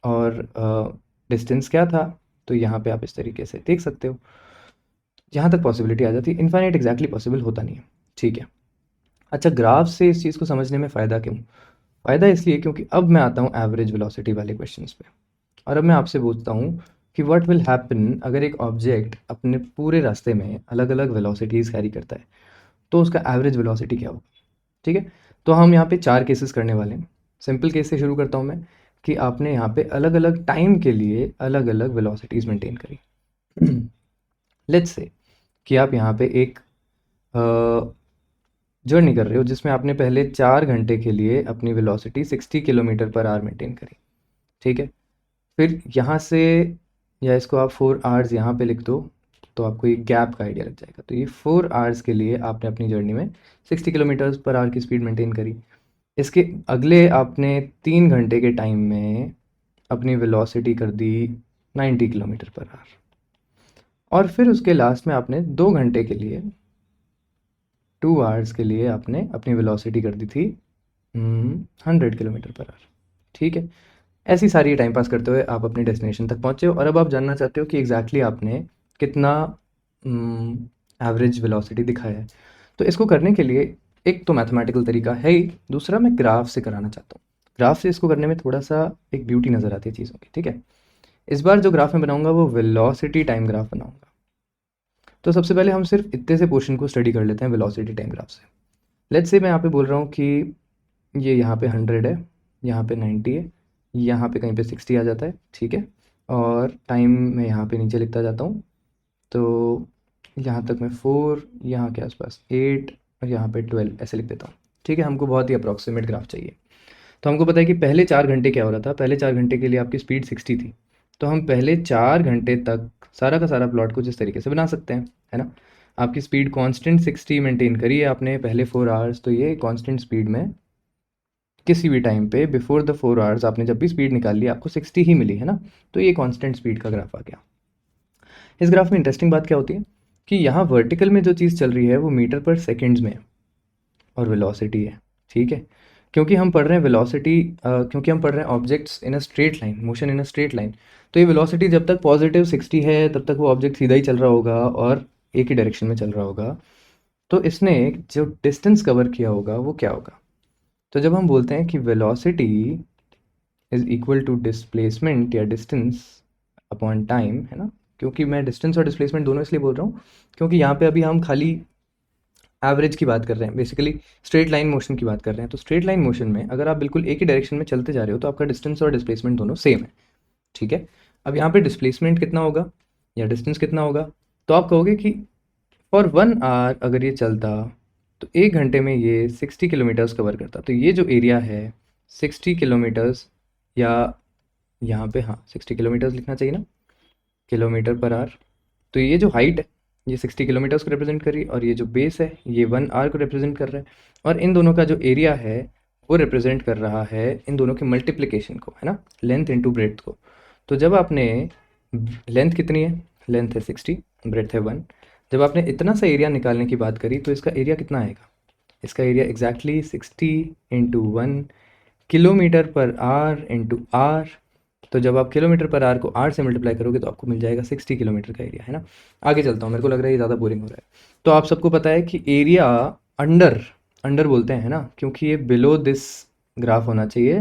और डिस्टेंस क्या था। तो यहाँ पे आप इस तरीके से देख सकते हो, जहाँ तक पॉसिबिलिटी आ जाती है। इनफाइनाइट एग्जैक्टली पॉसिबल होता नहीं है, ठीक है। अच्छा, ग्राफ से इस चीज़ को समझने में फ़ायदा क्यों, फ़ायदा इसलिए क्योंकि अब मैं आता हूँ एवरेज वेलोसिटी वाले क्वेश्चंस पे, और अब मैं आपसे पूछता हूँ कि व्हाट विल हैपन अगर एक ऑब्जेक्ट अपने पूरे रास्ते में अलग अलग वेलोसिटीज़ कैरी करता है, तो उसका एवरेज वेलोसिटी क्या होगा, ठीक है। तो हम यहाँ पे 4 केसेस करने वाले हैं। सिंपल केस से शुरू करता हूँ मैं, कि आपने यहाँ पे अलग अलग टाइम के लिए अलग अलग वेलोसिटीज़ मेंटेन करी। लेट्स से कि आप यहाँ पे एक जर्नी कर रहे हो जिसमें आपने पहले 4 घंटे के लिए अपनी velocity 60 kilometre per hour maintain करी, ठीक है। फिर यहाँ से, या इसको आप 4 आवर्स यहाँ पे लिख दो, तो आपको ये गैप का आइडिया लग जाएगा। तो ये 4 आवर्स के लिए आपने अपनी जर्नी में 60 किलोमीटर पर आवर की स्पीड मेंटेन करी। इसके अगले आपने 3 घंटे के टाइम में अपनी वेलोसिटी कर दी 90 किलोमीटर पर आवर। और फिर उसके लास्ट में आपने 2 घंटे के लिए 2 आवर्स के लिए आपने अपनी वेलोसिटी कर दी थी 100 किलोमीटर पर आवर। ठीक है, ऐसी सारी टाइम पास करते हुए आप अपने डेस्टिनेशन तक पहुँचे हो और अब आप जानना चाहते हो कि एग्जैक्टली आपने कितना एवरेज वेलोसिटी दिखाया है। तो इसको करने के लिए एक तो मैथमेटिकल तरीका है ही, दूसरा मैं ग्राफ से कराना चाहता हूँ। ग्राफ से इसको करने में थोड़ा सा एक ब्यूटी नज़र आती है चीज़ों की। ठीक है, इस बार जो ग्राफ मैं बनाऊंगा वो वेलोसिटी टाइम ग्राफ बनाऊंगा। तो सबसे पहले हम सिर्फ इतने से पोर्शन को स्टडी कर लेते हैं वेलोसिटी टाइम ग्राफ से। लेट्स से मैं यहाँ पे बोल रहा हूँ कि ये यहाँ पे 100 है, यहाँ पे 90 है, यहाँ पे कहीं पे 60 आ जाता है। ठीक है, और टाइम मैं यहाँ पे नीचे लिखता जाता हूँ। तो यहाँ तक मैं 4, यहाँ के आसपास 8 और यहाँ पे 12 ऐसे लिख देता हूँ। ठीक है, हमको बहुत ही अप्रॉक्सीमेट ग्राफ चाहिए। तो हमको पता है कि पहले 4 घंटे क्या हो रहा था। पहले 4 घंटे के लिए आपकी स्पीड 60 थी। तो हम पहले 4 घंटे तक सारा का सारा प्लॉट कुछ इस तरीके से बना सकते हैं, है ना। आपकी स्पीड कांस्टेंट 60 मेंटेन करी है आपने पहले 4 आवर्स, तो ये कांस्टेंट स्पीड में किसी भी टाइम पे बिफोर द 4 आवर्स आपने जब भी स्पीड निकाल ली आपको 60 ही मिली, है ना। तो ये कांस्टेंट स्पीड का ग्राफ आ गया। इस ग्राफ में इंटरेस्टिंग बात क्या होती है कि यहाँ वर्टिकल में जो चीज़ चल रही है वो मीटर पर सेकेंड्स में है और वेलोसिटी है। ठीक है, क्योंकि हम पढ़ रहे हैं वेलोसिटी, क्योंकि हम पढ़ रहे हैं objects in a straight line, motion in a straight line. तो ये वेलोसिटी जब तक पॉजिटिव 60 है तब तक वो ऑब्जेक्ट सीधा ही चल रहा होगा और एक ही डायरेक्शन में चल रहा होगा। तो इसने जो डिस्टेंस कवर किया होगा वो क्या होगा। तो जब हम बोलते हैं कि velocity is equal to displacement या डिस्टेंस अपॉन टाइम, है ना। क्योंकि मैं डिस्टेंस और डिस्प्लेसमेंट दोनों इसलिए बोल रहा हूँ क्योंकि यहाँ पे अभी हम खाली एवरेज की बात कर रहे हैं, बेसिकली स्ट्रेट लाइन मोशन की बात कर रहे हैं। तो स्ट्रेट लाइन मोशन में अगर आप बिल्कुल एक ही डायरेक्शन में चलते जा रहे हो तो आपका डिस्टेंस और डिस्प्लेसमेंट दोनों सेम है। ठीक है, अब यहाँ पे डिस्प्लेसमेंट कितना होगा या डिस्टेंस कितना होगा, तो आप कहोगे कि फॉर 1 आवर अगर ये चलता तो 1 घंटे में ये 60 किलोमीटर्स कवर करता। तो ये जो एरिया है 60 किलोमीटर्स, या यहाँ पे हाँ 60 किलोमीटर्स लिखना चाहिए ना, किलोमीटर पर आवर। तो ये जो हाइट है ये 60 किलोमीटर्स को रिप्रेजेंट कर रही है और ये जो बेस है ये 1 आवर को रिप्रेजेंट कर रहा है, और इन दोनों का जो एरिया है वो रिप्रेजेंट कर रहा है इन दोनों के मल्टीप्लिकेशन को, है ना, लेंथ इनटू ब्रेड्थ को। तो जब आपने लेंथ कितनी है, लेंथ है 60, ब्रेड्थ है 1, जब आपने इतना सा एरिया निकालने की बात करी तो इसका एरिया कितना आएगा, इसका एरिया एग्जैक्टली 60 इंटू 1 किलोमीटर पर आर इंटू आर। तो जब आप किलोमीटर पर आर को आर से मल्टीप्लाई करोगे तो आपको मिल जाएगा 60 किलोमीटर का एरिया, है ना। आगे चलता हूँ, मेरे को लग रहा है ये ज़्यादा बोरिंग हो रहा है। तो आप सबको पता है कि एरिया अंडर अंडर बोलते हैं, है ना, क्योंकि ये बिलो दिस ग्राफ होना चाहिए।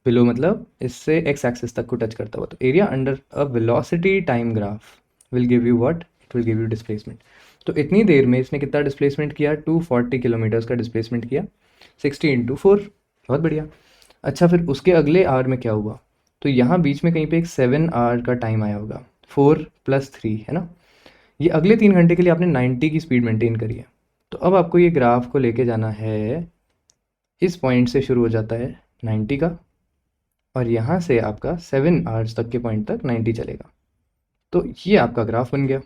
बिलो मतलब इससे एक्स एक्सिस तक को टच करता हुआ। तो area under a velocity time graph will give you what, it will give you displacement. तो इतनी देर में इसने कितना डिस्प्लेसमेंट किया, 240 किलोमीटर्स का डिस्प्लेसमेंट किया, 60 इंटू 4, बहुत बढ़िया। अच्छा, फिर उसके अगले आवर में क्या हुआ, तो यहाँ बीच में कहीं पे एक 7 आवर का टाइम आया होगा, 4 + 3, है ना। ये अगले 3 घंटे के लिए आपने 90 की स्पीड मेंटेन करी है। तो अब आपको ये ग्राफ को लेके जाना है, इस पॉइंट से शुरू हो जाता है 90 का और यहाँ से आपका 7 आवर्स तक के पॉइंट तक 90 चलेगा। तो ये आपका ग्राफ बन गया।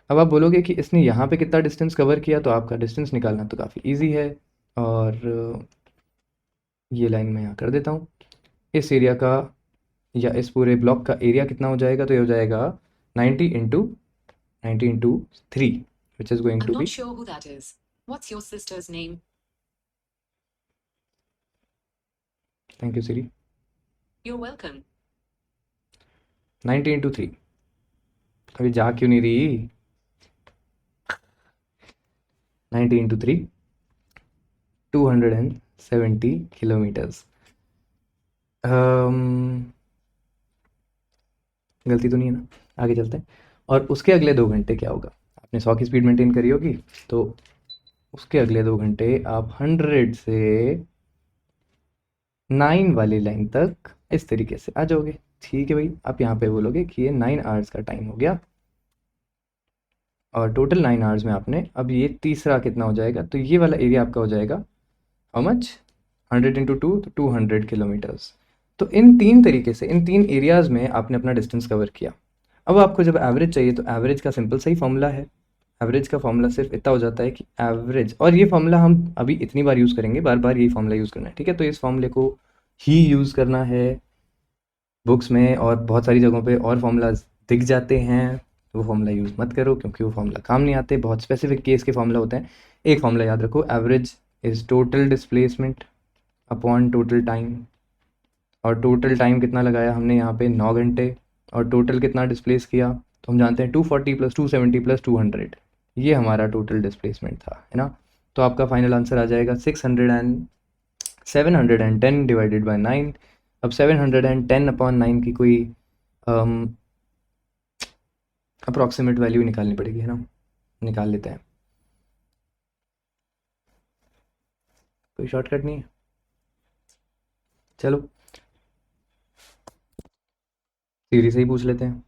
अब आप बोलोगे कि इसने यहाँ पे कितना डिस्टेंस कवर किया, तो आपका डिस्टेंस निकालना तो काफ़ी ईजी है, और ये लाइन मैं यहाँ कर देता हूँ। इस एरिया का या इस पूरे ब्लॉक का एरिया कितना हो जाएगा, तो ये हो जाएगा 90 into 3, which is going I'm to not be, sure who that is. What's your sister's name? Thank you Siri, You're welcome. 90 into 3, अभी जा क्यों नहीं रही, 90 इंटू 3 270 किलोमीटर्स। गलती तो नहीं है ना, आगे चलते हैं। और उसके अगले 2 घंटे क्या होगा, आपने 100 की स्पीड मेंटेन करी होगी, तो उसके अगले 2 घंटे आप 100 से 9 वाली लाइन तक इस तरीके से आ जाओगे। ठीक है भाई, आप यहाँ पे बोलोगे कि ये 9 आवर्स का टाइम हो गया, और टोटल 9 आवर्स में आपने अब ये तीसरा कितना हो जाएगा, तो ये वाला एरिया आपका हो जाएगा हाउ मच, 100 इंटू 2 तो 200 किलोमीटर्स। तो इन 3 तरीके से, इन 3 एरियाज़ में आपने अपना डिस्टेंस कवर किया। अब आपको जब एवरेज चाहिए तो एवरेज का सिंपल सही फॉर्मूला है। एवरेज का फॉर्मूला सिर्फ इतना हो जाता है कि एवरेज, और ये फॉर्मूला हम अभी इतनी बार यूज़ करेंगे, बार बार यही फॉर्मूला यूज़ करना है, ठीक है। तो इस फॉर्मूले को ही यूज़ करना है बुक्स में, और बहुत सारी जगहों पे और फॉर्मूलाज दिख जाते हैं, वो फॉर्मूला यूज़ मत करो, क्योंकि वो फॉर्मूला काम नहीं आते, बहुत स्पेसिफिक केस के फॉर्मूला होते हैं। एक फॉर्मूला याद रखो, average is total displacement upon total time. और टोटल टाइम कितना लगाया हमने यहाँ पे 9 घंटे, और टोटल कितना डिस्प्लेस किया तो हम जानते हैं 240 प्लस 270 प्लस 200, ये हमारा टोटल डिस्प्लेसमेंट था, है ना। तो आपका फाइनल आंसर आ जाएगा 710 डिवाइडेड बाय 9। अब 710 अपॉन 9 की कोई अप्रॉक्सीमेट वैल्यू निकालनी पड़ेगी, है ना। निकाल लेते हैं, कोई शॉर्टकट नहीं है, चलो सीरीज से ही पूछ लेते हैं।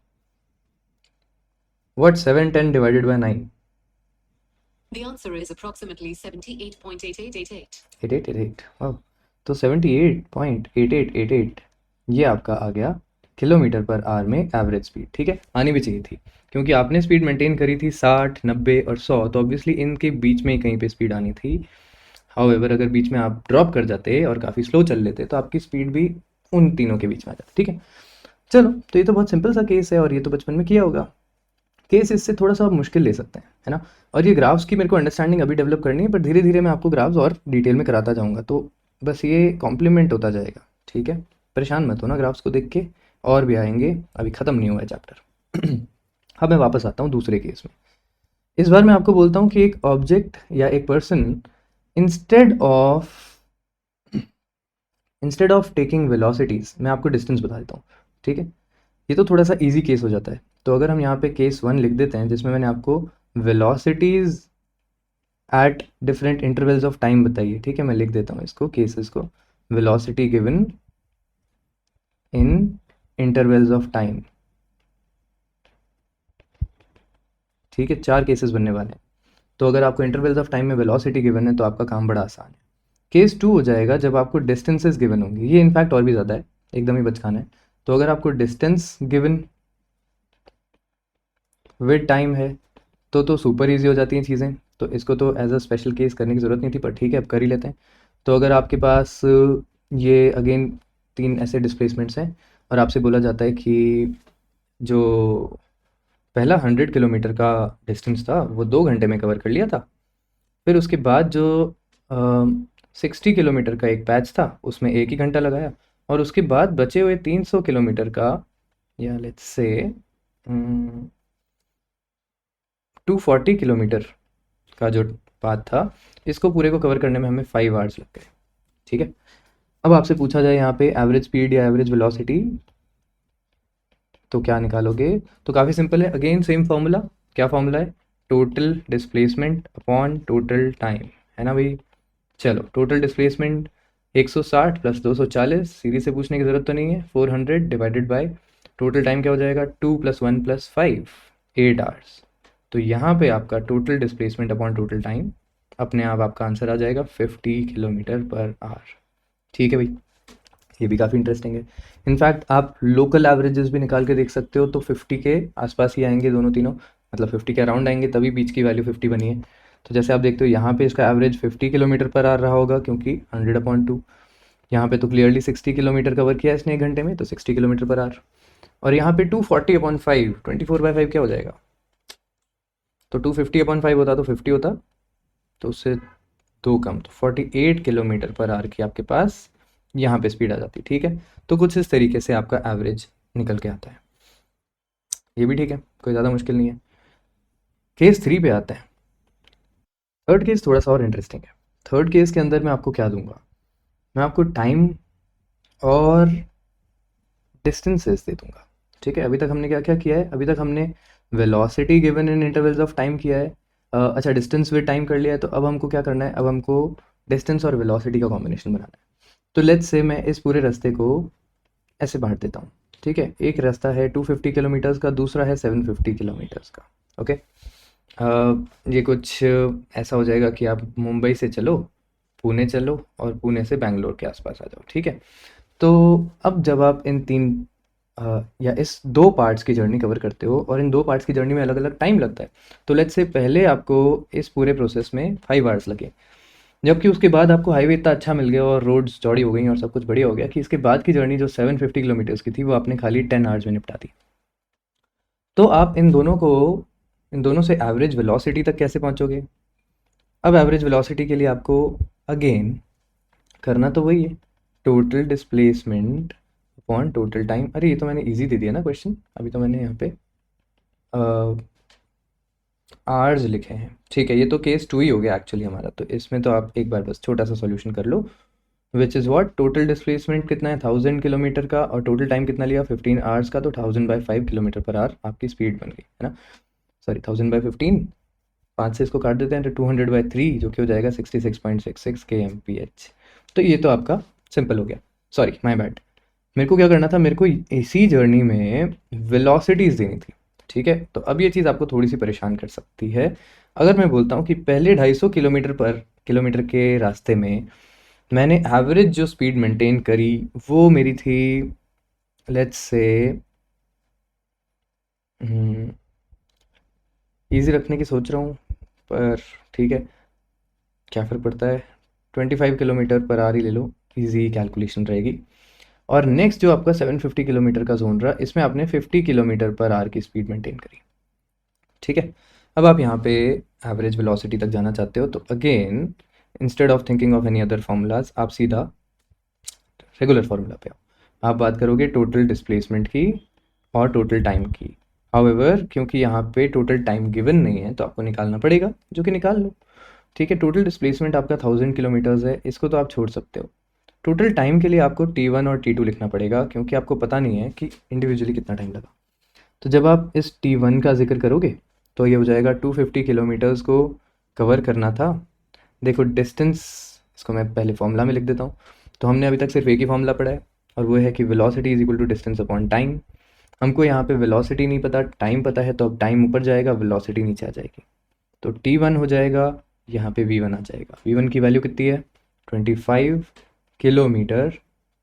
What 710 divided by 9? The answer is approximately 78.8888. 8888, वाह। तो 78.8888 ये आपका आ गया किलोमीटर पर आवर में एवरेज स्पीड, ठीक है। आनी भी चाहिए थी, क्योंकि आपने स्पीड मेंटेन करी थी 60, 90 और 100, तो ऑब्वियसली इनके बीच में ही कहीं पे स्पीड आनी थी। हाउएवर अगर बीच में आप ड्रॉप कर जाते और काफ़ी स्लो चल लेते तो आपकी स्पीड भी उन तीनों के बीच में आ जाती, ठीक है। चलो, तो ये तो बहुत सिंपल सा केस है, और ये तो बचपन में किया होगा। केस इससे थोड़ा सा मुश्किल ले सकते हैं, है ना। और ये ग्राफ्स की मेरे को अंडरस्टैंडिंग अभी डेवलप करनी है, पर धीरे धीरे मैं आपको ग्राफ्स और डिटेल में कराता जाऊंगा, तो बस ये कॉम्प्लीमेंट होता जाएगा, ठीक है। परेशान मत होना ग्राफ्स को देख के, और भी आएंगे, अभी ख़त्म नहीं हुआ है चैप्टर। अब मैं वापस आता हूँ दूसरे केस में। इस बार मैं आपको बोलता हूँ कि एक ऑब्जेक्ट या एक person instead of taking velocities, मैं आपको डिस्टेंस बता देता हूँ, ठीक है। ये तो थोड़ा सा इजी केस हो जाता है, तो अगर हम यहाँ पे केस 1 लिख देते हैं, जिसमें मैंने आपको velocities at different intervals of time बताइए, ठीक है। मैं लिख देता हूँ इसको, केसेस को, velocity given in intervals of time, ठीक है। 4 केसेस बनने वाले हैं, तो अगर आपको इंटरवल्स ऑफ टाइम में वेलोसिटी गिवन है तो आपका काम बड़ा आसान है। केस 2 हो जाएगा जब आपको डिस्टेंसेस गिवन होंगी, ये इनफैक्ट और भी ज़्यादा है, एकदम ही बचकाना है। तो अगर आपको डिस्टेंस गिवन विद टाइम है तो सुपर इजी हो जाती हैं चीज़ें, तो इसको तो एज अ स्पेशल केस करने की ज़रूरत नहीं थी, पर ठीक है अब कर ही लेते हैं। तो अगर आपके पास ये अगेन 3 ऐसे डिस्प्लेसमेंट्स हैं, और आपसे बोला जाता है कि जो पहला 100 किलोमीटर का डिस्टेंस था वो 2 घंटे में कवर कर लिया था, फिर उसके बाद जो 60 किलोमीटर का एक पैच था उसमें 1 ही घंटा लगाया, और उसके बाद बचे हुए 300 किलोमीटर का, या लेट्स से 240 किलोमीटर का जो पाथ था, इसको पूरे को कवर करने में हमें 5 आवर्स लग गए, ठीक है। अब आपसे पूछा जाए यहाँ पे एवरेज स्पीड या एवरेज वेलोसिटी, तो क्या निकालोगे? तो काफ़ी सिंपल है, अगेन सेम फार्मूला। क्या फार्मूला है? Total displacement upon total time, है ना भाई। चलो, टोटल डिस्प्लेसमेंट 160 प्लस 240, सीरीज से पूछने की ज़रूरत तो नहीं है, 400 डिवाइडेड बाय टोटल टाइम क्या हो जाएगा, 2 + 1 + 5, 8 आवर्स। तो यहाँ पे आपका total displacement upon total time, अपने आप आपका आंसर आ जाएगा 50 किलोमीटर पर आवर, ठीक है भाई। ये भी काफ़ी इंटरेस्टिंग है। इनफैक्ट आप लोकल एवरेजेस भी निकाल के देख सकते हो, तो 50 के आसपास ही आएंगे दोनों तीनों, मतलब 50 के अराउंड आएंगे, तभी बीच की वैल्यू 50 बनी है। तो जैसे आप देखते हो यहाँ पे इसका एवरेज 50 किलोमीटर पर आवर रहा होगा, क्योंकि 100/2। यहाँ पे तो क्लियरली 60 किलोमीटर कवर किया है इसने 1 घंटे में, तो 60 किलोमीटर पर आवर। और यहाँ पे 240/5, 24/5 क्या हो जाएगा? तो 250/5 होता तो 50 होता, तो उससे 2 कम, तो 48 किलोमीटर पर आवर की आपके पास यहाँ पे स्पीड आ जाती, ठीक है। तो कुछ इस तरीके से आपका एवरेज निकल के आता है, ये भी ठीक है, कोई ज़्यादा मुश्किल नहीं है। केस 3 पे आते हैं। थर्ड केस थोड़ा सा और इंटरेस्टिंग है। थर्ड केस के अंदर मैं आपको क्या दूंगा, मैं आपको टाइम और डिस्टेंसेस दे दूंगा, ठीक है। अभी तक हमने क्या क्या किया है? अभी तक हमने velocity given in intervals of time किया है, अच्छा डिस्टेंस विद टाइम कर लिया है। तो अब हमको क्या करना है? अब हमको डिस्टेंस और वेलोसिटी का कॉम्बिनेशन बनाना है। तो लेट्स से मैं इस पूरे रास्ते को ऐसे बांट देता हूँ, ठीक है। एक रास्ता है 250 किलोमीटर्स का, दूसरा है 750 किलोमीटर्स का, ओके। ये कुछ ऐसा हो जाएगा कि आप मुंबई से चलो, पुणे चलो, और पुणे से बैंगलोर के आसपास आ जाओ, ठीक है। तो अब जब आप इन 3 या इस 2 पार्ट्स की जर्नी कवर करते हो, और इन 2 पार्ट्स की जर्नी में अलग अलग टाइम लगता है, तो लेट्स से पहले आपको इस पूरे प्रोसेस में 5 आवर्स लगे, जबकि उसके बाद आपको हाईवे इतना अच्छा मिल गया और रोड्स चौड़ी हो गई और सब कुछ बढ़िया हो गया कि इसके बाद की जर्नी जो 750 किलोमीटर्स की थी वो आपने खाली 10 आवर्स में निपटा दी। तो आप इन दोनों से एवरेज वेलोसिटी तक कैसे पहुंचोगे? अब एवरेज वेलोसिटी के लिए आपको अगेन करना तो वही है, total displacement upon total time. अरे ये तो मैंने इजी दे दिया ना क्वेश्चन, अभी तो मैंने यहाँ पे आर्स लिखे हैं। ठीक है, ये तो केस 2 ही हो गया एक्चुअली हमारा, तो इसमें तो आप एक बार बस छोटा सा सॉल्यूशन कर लो, which is what, total displacement कितना है 1000 किलोमीटर का, और टोटल टाइम कितना लिया 15 आवर्स का, तो 1000/5 किलोमीटर पर आवर आपकी स्पीड बन गई है ना। सॉरी 1000/15, 5 से इसको काट देते हैं तो 200/3 जो कि हो जाएगा 66.66 kmph। तो ये तो आपका सिंपल हो गया। सॉरी माय बैड, मेरे को क्या करना था, मेरे को इसी जर्नी में वेलोसिटीज़ देनी थी। ठीक है, तो अब ये चीज़ आपको थोड़ी सी परेशान कर सकती है। अगर मैं बोलता हूँ कि पहले 250 किलोमीटर के रास्ते में मैंने एवरेज जो स्पीड मेंटेन करी वो मेरी थी, लेट्स से इजी रखने की सोच रहा हूँ, पर ठीक है क्या फ़र्क पड़ता है, 25 किलोमीटर पर आवर ही ले लो, इजी कैलकुलेशन रहेगी। और नेक्स्ट जो आपका 750 किलोमीटर का जोन रहा, इसमें आपने 50 किलोमीटर पर आवर की स्पीड मेंटेन करी। ठीक है, अब आप यहाँ पे एवरेज वेलोसिटी तक जाना चाहते हो, तो again instead of thinking of any other formulas आप सीधा रेगुलर फार्मूला पे आओ। आप बात करोगे टोटल डिस्प्लेसमेंट की और टोटल टाइम की। हाउएवर क्योंकि यहाँ पे टोटल टाइम गिवन नहीं है तो आपको निकालना पड़ेगा, जो कि निकाल लो। ठीक है, टोटल डिस्प्लेसमेंट आपका 1000 किलोमीटर्स है, इसको तो आप छोड़ सकते हो। टोटल टाइम के लिए आपको T1 और T2 लिखना पड़ेगा, क्योंकि आपको पता नहीं है कि इंडिविजुअली कितना टाइम लगा। तो जब आप इस T1 का जिक्र करोगे तो ये हो जाएगा 250 किलोमीटर्स को कवर करना था। देखो डिस्टेंस, इसको मैं पहले फॉर्मूला में लिख देता हूँ। तो हमने अभी तक सिर्फ एक ही फॉर्मूला पढ़ा है, और वो है कि velocity is equal to distance upon time. हमको यहाँ पे वेलोसिटी नहीं पता, टाइम पता है, तो अब टाइम ऊपर जाएगा, वेलोसिटी नीचे आ जाएगी। तो T1 हो जाएगा, यहाँ पे V1 आ जाएगा। V1 की वैल्यू कितनी है 25 किलोमीटर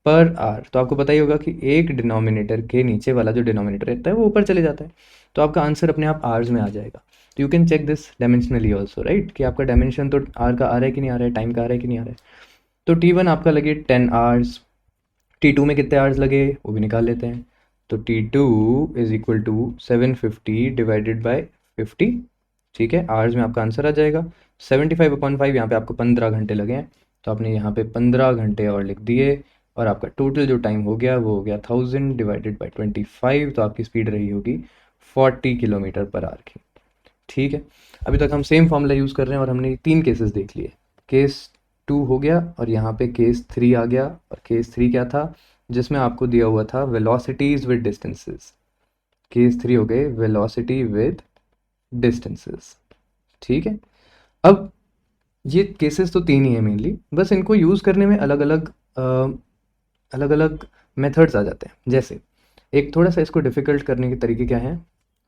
पर आवर। तो आपको पता ही होगा कि एक डिनोमिनेटर के नीचे वाला जो डिनोमिनेटर रहता है वो ऊपर चले जाता है, तो आपका आंसर अपने आप आवर्स में आ जाएगा। तो you can check this dimensionally also, right, कि आपका डायमेंशन तो आर का आ रहा है कि नहीं आ रहा है, टाइम का आ रहा है कि नहीं आ रहा है। तो T1 आपका लगे 10 आवर्स, T2 में कितने आवर्स लगे वो भी निकाल लेते हैं। तो T2 is equal to 750 divided by 50। ठीक है, आवर्स में आपका आंसर आ जाएगा 75/5। यहाँ पे आपको 15 घंटे लगे हैं, तो आपने यहाँ पे 15 घंटे और लिख दिए, और आपका टोटल जो टाइम हो गया वो हो गया 1000 डिवाइडेड बाई 25। तो आपकी स्पीड रही होगी 40 किलोमीटर पर आवर की। ठीक है, अभी तक हम सेम फॉर्मूला यूज़ कर रहे हैं और हमने 3 केसेस देख लिए। केस 2 हो गया, और यहाँ पे केस 3 आ गया। और केस 3 क्या था, जिसमें आपको दिया हुआ था वेलोसिटीज विद डिस्टेंसेस। केस 3 हो गए वेलोसिटी विद डिस्टेंसेस। ठीक है, अब ये केसेस तो 3 ही है मेनली, बस इनको यूज़ करने में अलग अलग मेथड्स आ जाते हैं। जैसे एक थोड़ा सा इसको डिफ़िकल्ट करने के तरीके क्या हैं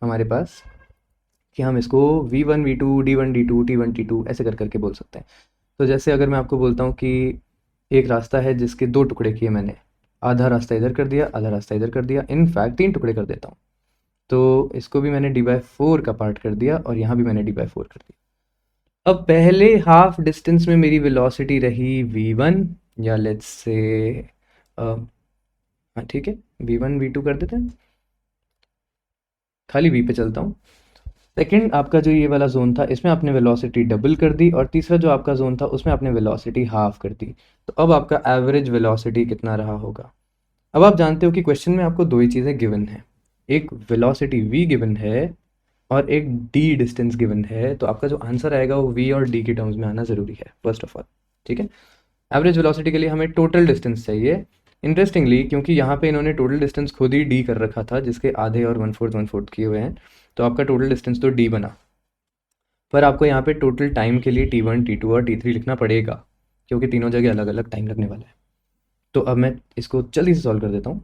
हमारे पास, कि हम इसको V1 V2 D1 D2 T1 T2 ऐसे कर करके बोल सकते हैं। तो जैसे अगर मैं आपको बोलता हूँ कि एक रास्ता है जिसके 2 टुकड़े किए मैंने, आधा रास्ता इधर कर दिया, आधा रास्ता इधर कर दिया, इनफैक्ट 3 टुकड़े कर देता हूँ। तो इसको भी मैंने D/4 का पार्ट कर दिया, और यहाँ भी मैंने D/4 कर दिया। अब पहले हाफ डिस्टेंस में मेरी वेलोसिटी रही V1, या लेट्स से हाँ ठीक है V1 V2 कर देते हैं, खाली V पे चलता हूँ। सेकंड आपका जो ये वाला जोन था, इसमें आपने वेलोसिटी डबल कर दी, और तीसरा जो आपका जोन था उसमें आपने वेलोसिटी हाफ कर दी। तो अब आपका एवरेज वेलोसिटी कितना रहा होगा? अब आप जानते हो कि क्वेश्चन में आपको 2 ही चीज़ें गिवन है, एक वेलोसिटी v गिवन है और एक d डिस्टेंस गिवन है। तो आपका जो आंसर आएगा वो v और d के टर्म्स में आना ज़रूरी है फर्स्ट ऑफ ऑल। ठीक है, एवरेज वेलोसिटी के लिए हमें टोटल डिस्टेंस चाहिए। इंटरेस्टिंगली क्योंकि यहाँ पे इन्होंने टोटल डिस्टेंस खुद ही d कर रखा था, जिसके आधे और 1/4 किए हुए हैं, तो आपका टोटल डिस्टेंस तो d बना। पर आपको यहाँ पे टोटल टाइम के लिए T1 T2 और T3 लिखना पड़ेगा, क्योंकि तीनों जगह अलग अलग टाइम लगने वाला है। तो अब मैं इसको जल्दी से सॉल्व कर देता हूँ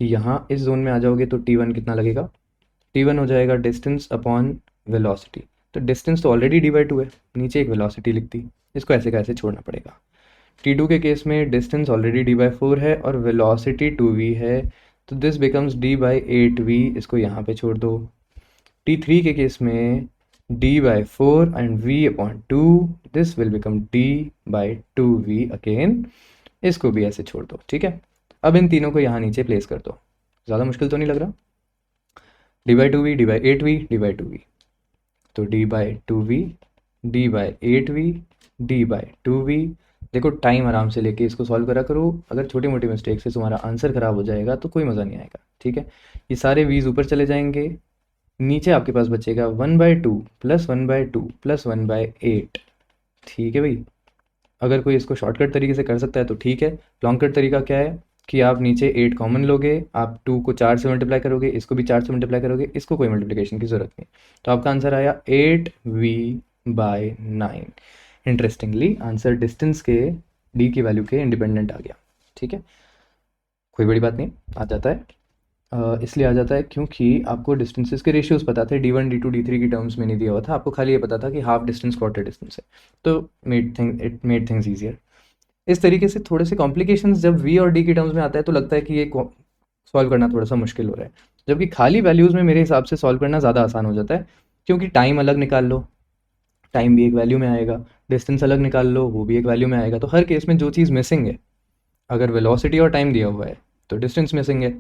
कि यहाँ इस जोन में आ जाओगे तो T1 कितना लगेगा, T1 हो जाएगा डिस्टेंस अपॉन वेलोसिटी। तो डिस्टेंस तो ऑलरेडी D/2 है, नीचे एक वेलोसिटी लिख दी, इसको ऐसे का ऐसे छोड़ना पड़ेगा। T2 के केस में डिस्टेंस ऑलरेडी D/4 है और वेलोसिटी 2v है, तो दिस बिकम्स D/8v, इसको यहाँ पे छोड़ दो। T3 के केस में D/4 and v/2, this will become D/2v again, इसको भी ऐसे छोड़ दो। ठीक है, अब इन तीनों को यहाँ नीचे प्लेस कर दो। ज़्यादा मुश्किल तो नहीं लग रहा? D by two V, D by eight V, D by two V. तो D by two V, D by eight V, D by two V. देखो टाइम आराम से लेके इसको सॉल्व करा करो, अगर छोटी मोटी मिस्टेक से तुम्हारा आंसर खराब हो जाएगा तो कोई मज़ा नहीं आएगा, ठीक है। ये सारे वीज ऊपर चले जाएंगे, नीचे आपके पास बचेगा 1/2 प्लस 1/2 प्लस 1/8, ठीक है भाई। अगर कोई इसको शॉर्टकट तरीके से कर सकता है तो ठीक है। लॉन्ग कट तरीका क्या है कि आप नीचे 8 कॉमन लोगे, आप 2 को 4 से मल्टीप्लाई करोगे, इसको भी 4 से मल्टीप्लाई करोगे, इसको कोई मल्टीप्लिकेशन की ज़रूरत नहीं। तो आपका आंसर आया 8v/9। इंटरेस्टिंगली आंसर डिस्टेंस के डी की वैल्यू के इंडिपेंडेंट आ गया, ठीक है। कोई बड़ी बात नहीं, आ जाता है। इसलिए आ जाता है क्योंकि आपको डिस्टेंसेस के रेशियोज पता थे, D1 D2 D3 की टर्म्स में नहीं दिया हुआ था, आपको खाली ये पता था कि हाफ डिस्टेंस क्वार्टर डिस्टेंस है, तो इट मेड थिंग्स ईजियर। इस तरीके से थोड़े से कॉम्प्लिकेशंस जब V और D की टर्म्स में आता है तो लगता है कि ये सॉल्व करना थोड़ा सा मुश्किल हो रहा है, जबकि खाली वैल्यूज़ में मेरे हिसाब से सॉल्व करना ज़्यादा आसान हो जाता है, क्योंकि टाइम अलग निकाल लो, टाइम भी एक वैल्यू में आएगा, डिस्टेंस अलग निकाल लो, वो भी एक वैल्यू में आएगा। तो हर केस में जो चीज़ मिसिंग है, अगर वेलोसिटी और टाइम दिया हुआ है तो डिस्टेंस मिसिंग है,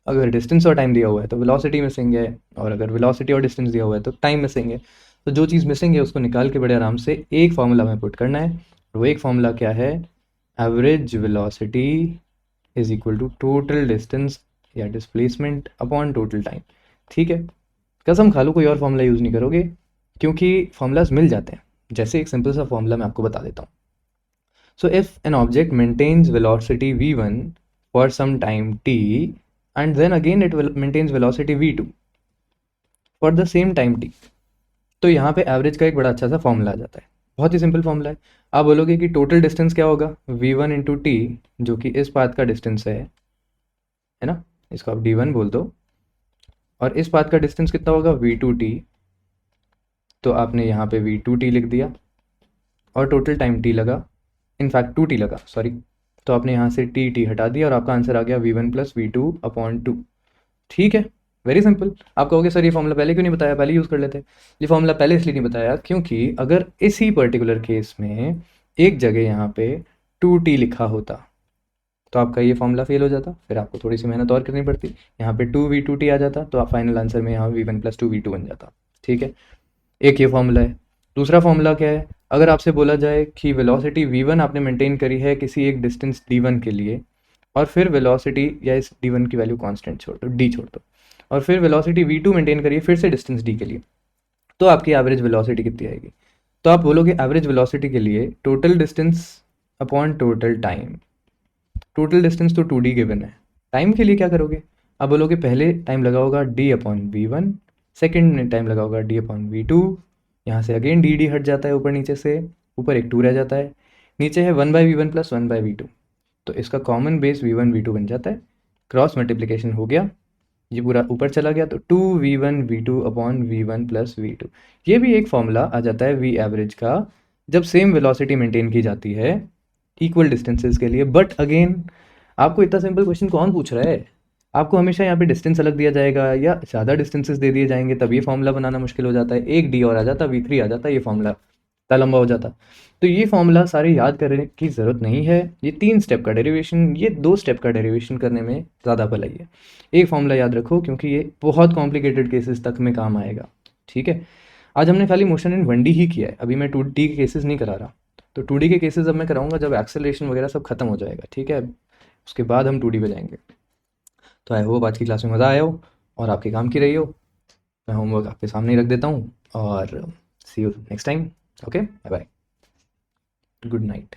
अगर डिस्टेंस और टाइम दिया हुआ है तो वेलोसिटी मिसिंग है, और अगर वेलोसिटी और डिस्टेंस दिया हुआ है तो टाइम मिसिंग है। तो जो चीज़ मिसिंग है उसको निकाल के बड़े आराम से एक फार्मूला में पुट करना है, और वो एक फार्मूला क्या है, average velocity is equal to total distance या डिस्प्लेसमेंट अपॉन टोटल टाइम, ठीक है। कसम खा लो कोई और फार्मूला यूज़ नहीं करोगे, क्योंकि फार्मूलाज मिल जाते हैं। जैसे एक सिंपल सा फार्मूला मैं आपको बता देता हूँ। So if an object maintains velocity v1 for some time t and then again it will maintains velocity v2 for the same time t, तो यहाँ पे एवरेज का एक बड़ा अच्छा सा फॉर्मूला आ जाता है। बहुत ही सिंपल फॉर्मूला है। आप बोलोगे कि टोटल डिस्टेंस क्या होगा, v1 इंटू टी, जो कि इस पाथ का डिस्टेंस है ना, इसको आप d1 बोल दो, और इस पाथ का डिस्टेंस कितना होगा v2t, तो आपने यहाँ पे v2t लिख दिया, और टोटल टाइम t लगा, इनफैक्ट 2t लगा, सॉरी, तो आपने यहाँ से t हटा दिया और आपका आंसर आ गया v1 प्लस v2/2, ठीक है। Very simple. आप कहोगे सर ये फॉर्मूला पहले क्यों नहीं बताया, पहले यूज़ कर लेते। ये फॉर्मूला पहले इसलिए नहीं बताया क्योंकि अगर इसी पर्टिकुलर केस में एक जगह यहाँ पे 2t लिखा होता तो आपका ये फॉर्मूला फेल हो जाता, फिर आपको थोड़ी सी मेहनत और करनी पड़ती, यहाँ पे 2v2t आ जाता, तो आप फाइनल आंसर में यहाँ v1 प्लस 2v2 बन जाता, ठीक है। एक ये फॉर्मूला है। दूसरा फॉर्मूला क्या है, अगर आपसे बोला जाए कि वेलोसिटी v1 आपने मेंटेन करी है किसी एक डिस्टेंस d1 के लिए, और फिर वेलोसिटी या इस d1 की वैल्यू कांस्टेंट छोड़ दो, d छोड़ दो, और फिर वेलोसिटी v2 मेंटेन करिए फिर से डिस्टेंस d के लिए, तो आपकी एवरेज वेलोसिटी कितनी आएगी। तो आप बोलोगे एवरेज वेलोसिटी के लिए total distance upon total time. Total distance तो 2d गिवन है, टाइम के लिए क्या करोगे, आप बोलोगे पहले टाइम लगा होगा d/v1, सेकेंड में टाइम लगा होगा d/v2, यहाँ से अगेन डी हट जाता है ऊपर नीचे से, ऊपर एक 2 रह जाता है, नीचे है 1/v1 प्लस 1/v2, तो इसका कॉमन बेस v1 v2 बन जाता है, क्रॉस मल्टीप्लिकेशन हो गया, ये पूरा ऊपर चला गया, तो 2v1 v2/v1 प्लस v2। ये भी एक फॉर्मूला आ जाता है v एवरेज का, जब सेम वेलोसिटी मेंटेन की जाती है इक्वल डिस्टेंसेस के लिए। बट अगेन आपको इतना सिंपल क्वेश्चन कौन पूछ रहा है, आपको हमेशा यहाँ पे डिस्टेंस अलग दिया जाएगा या ज़्यादा डिस्टेंसेस दे दिए जाएंगे, तब ये फॉर्मूला बनाना मुश्किल हो जाता है। एक डी और आ जाता, v3 आ जाता, ये फॉर्मूला इतना लंबा हो जाता। तो ये फॉर्मूला सारे याद करने की ज़रूरत नहीं है, ये 3 स्टेप का डेरिवेशन, ये 2 स्टेप का डेरिवेशन करने में ज़्यादा भलाई है। एक फॉर्मूला याद रखो क्योंकि ये बहुत कॉम्प्लिकेटेड केसेस तक में काम आएगा, ठीक है। आज हमने खाली मोशन इन 1D ही किया है, अभी मैं 2D के केसेस नहीं करा रहा, तो 2D के केसेस अब मैं कराऊंगा जब एक्सेलरेशन वगैरह सब खत्म हो जाएगा, ठीक है, उसके बाद हम 2D पे जाएंगे। तो आई होप आज की क्लास में मज़ा आया हो और आपके काम की रही हो। मैं होमवर्क आपके सामने ही रख देता हूँ, और see you next time. Okay, bye bye, good night.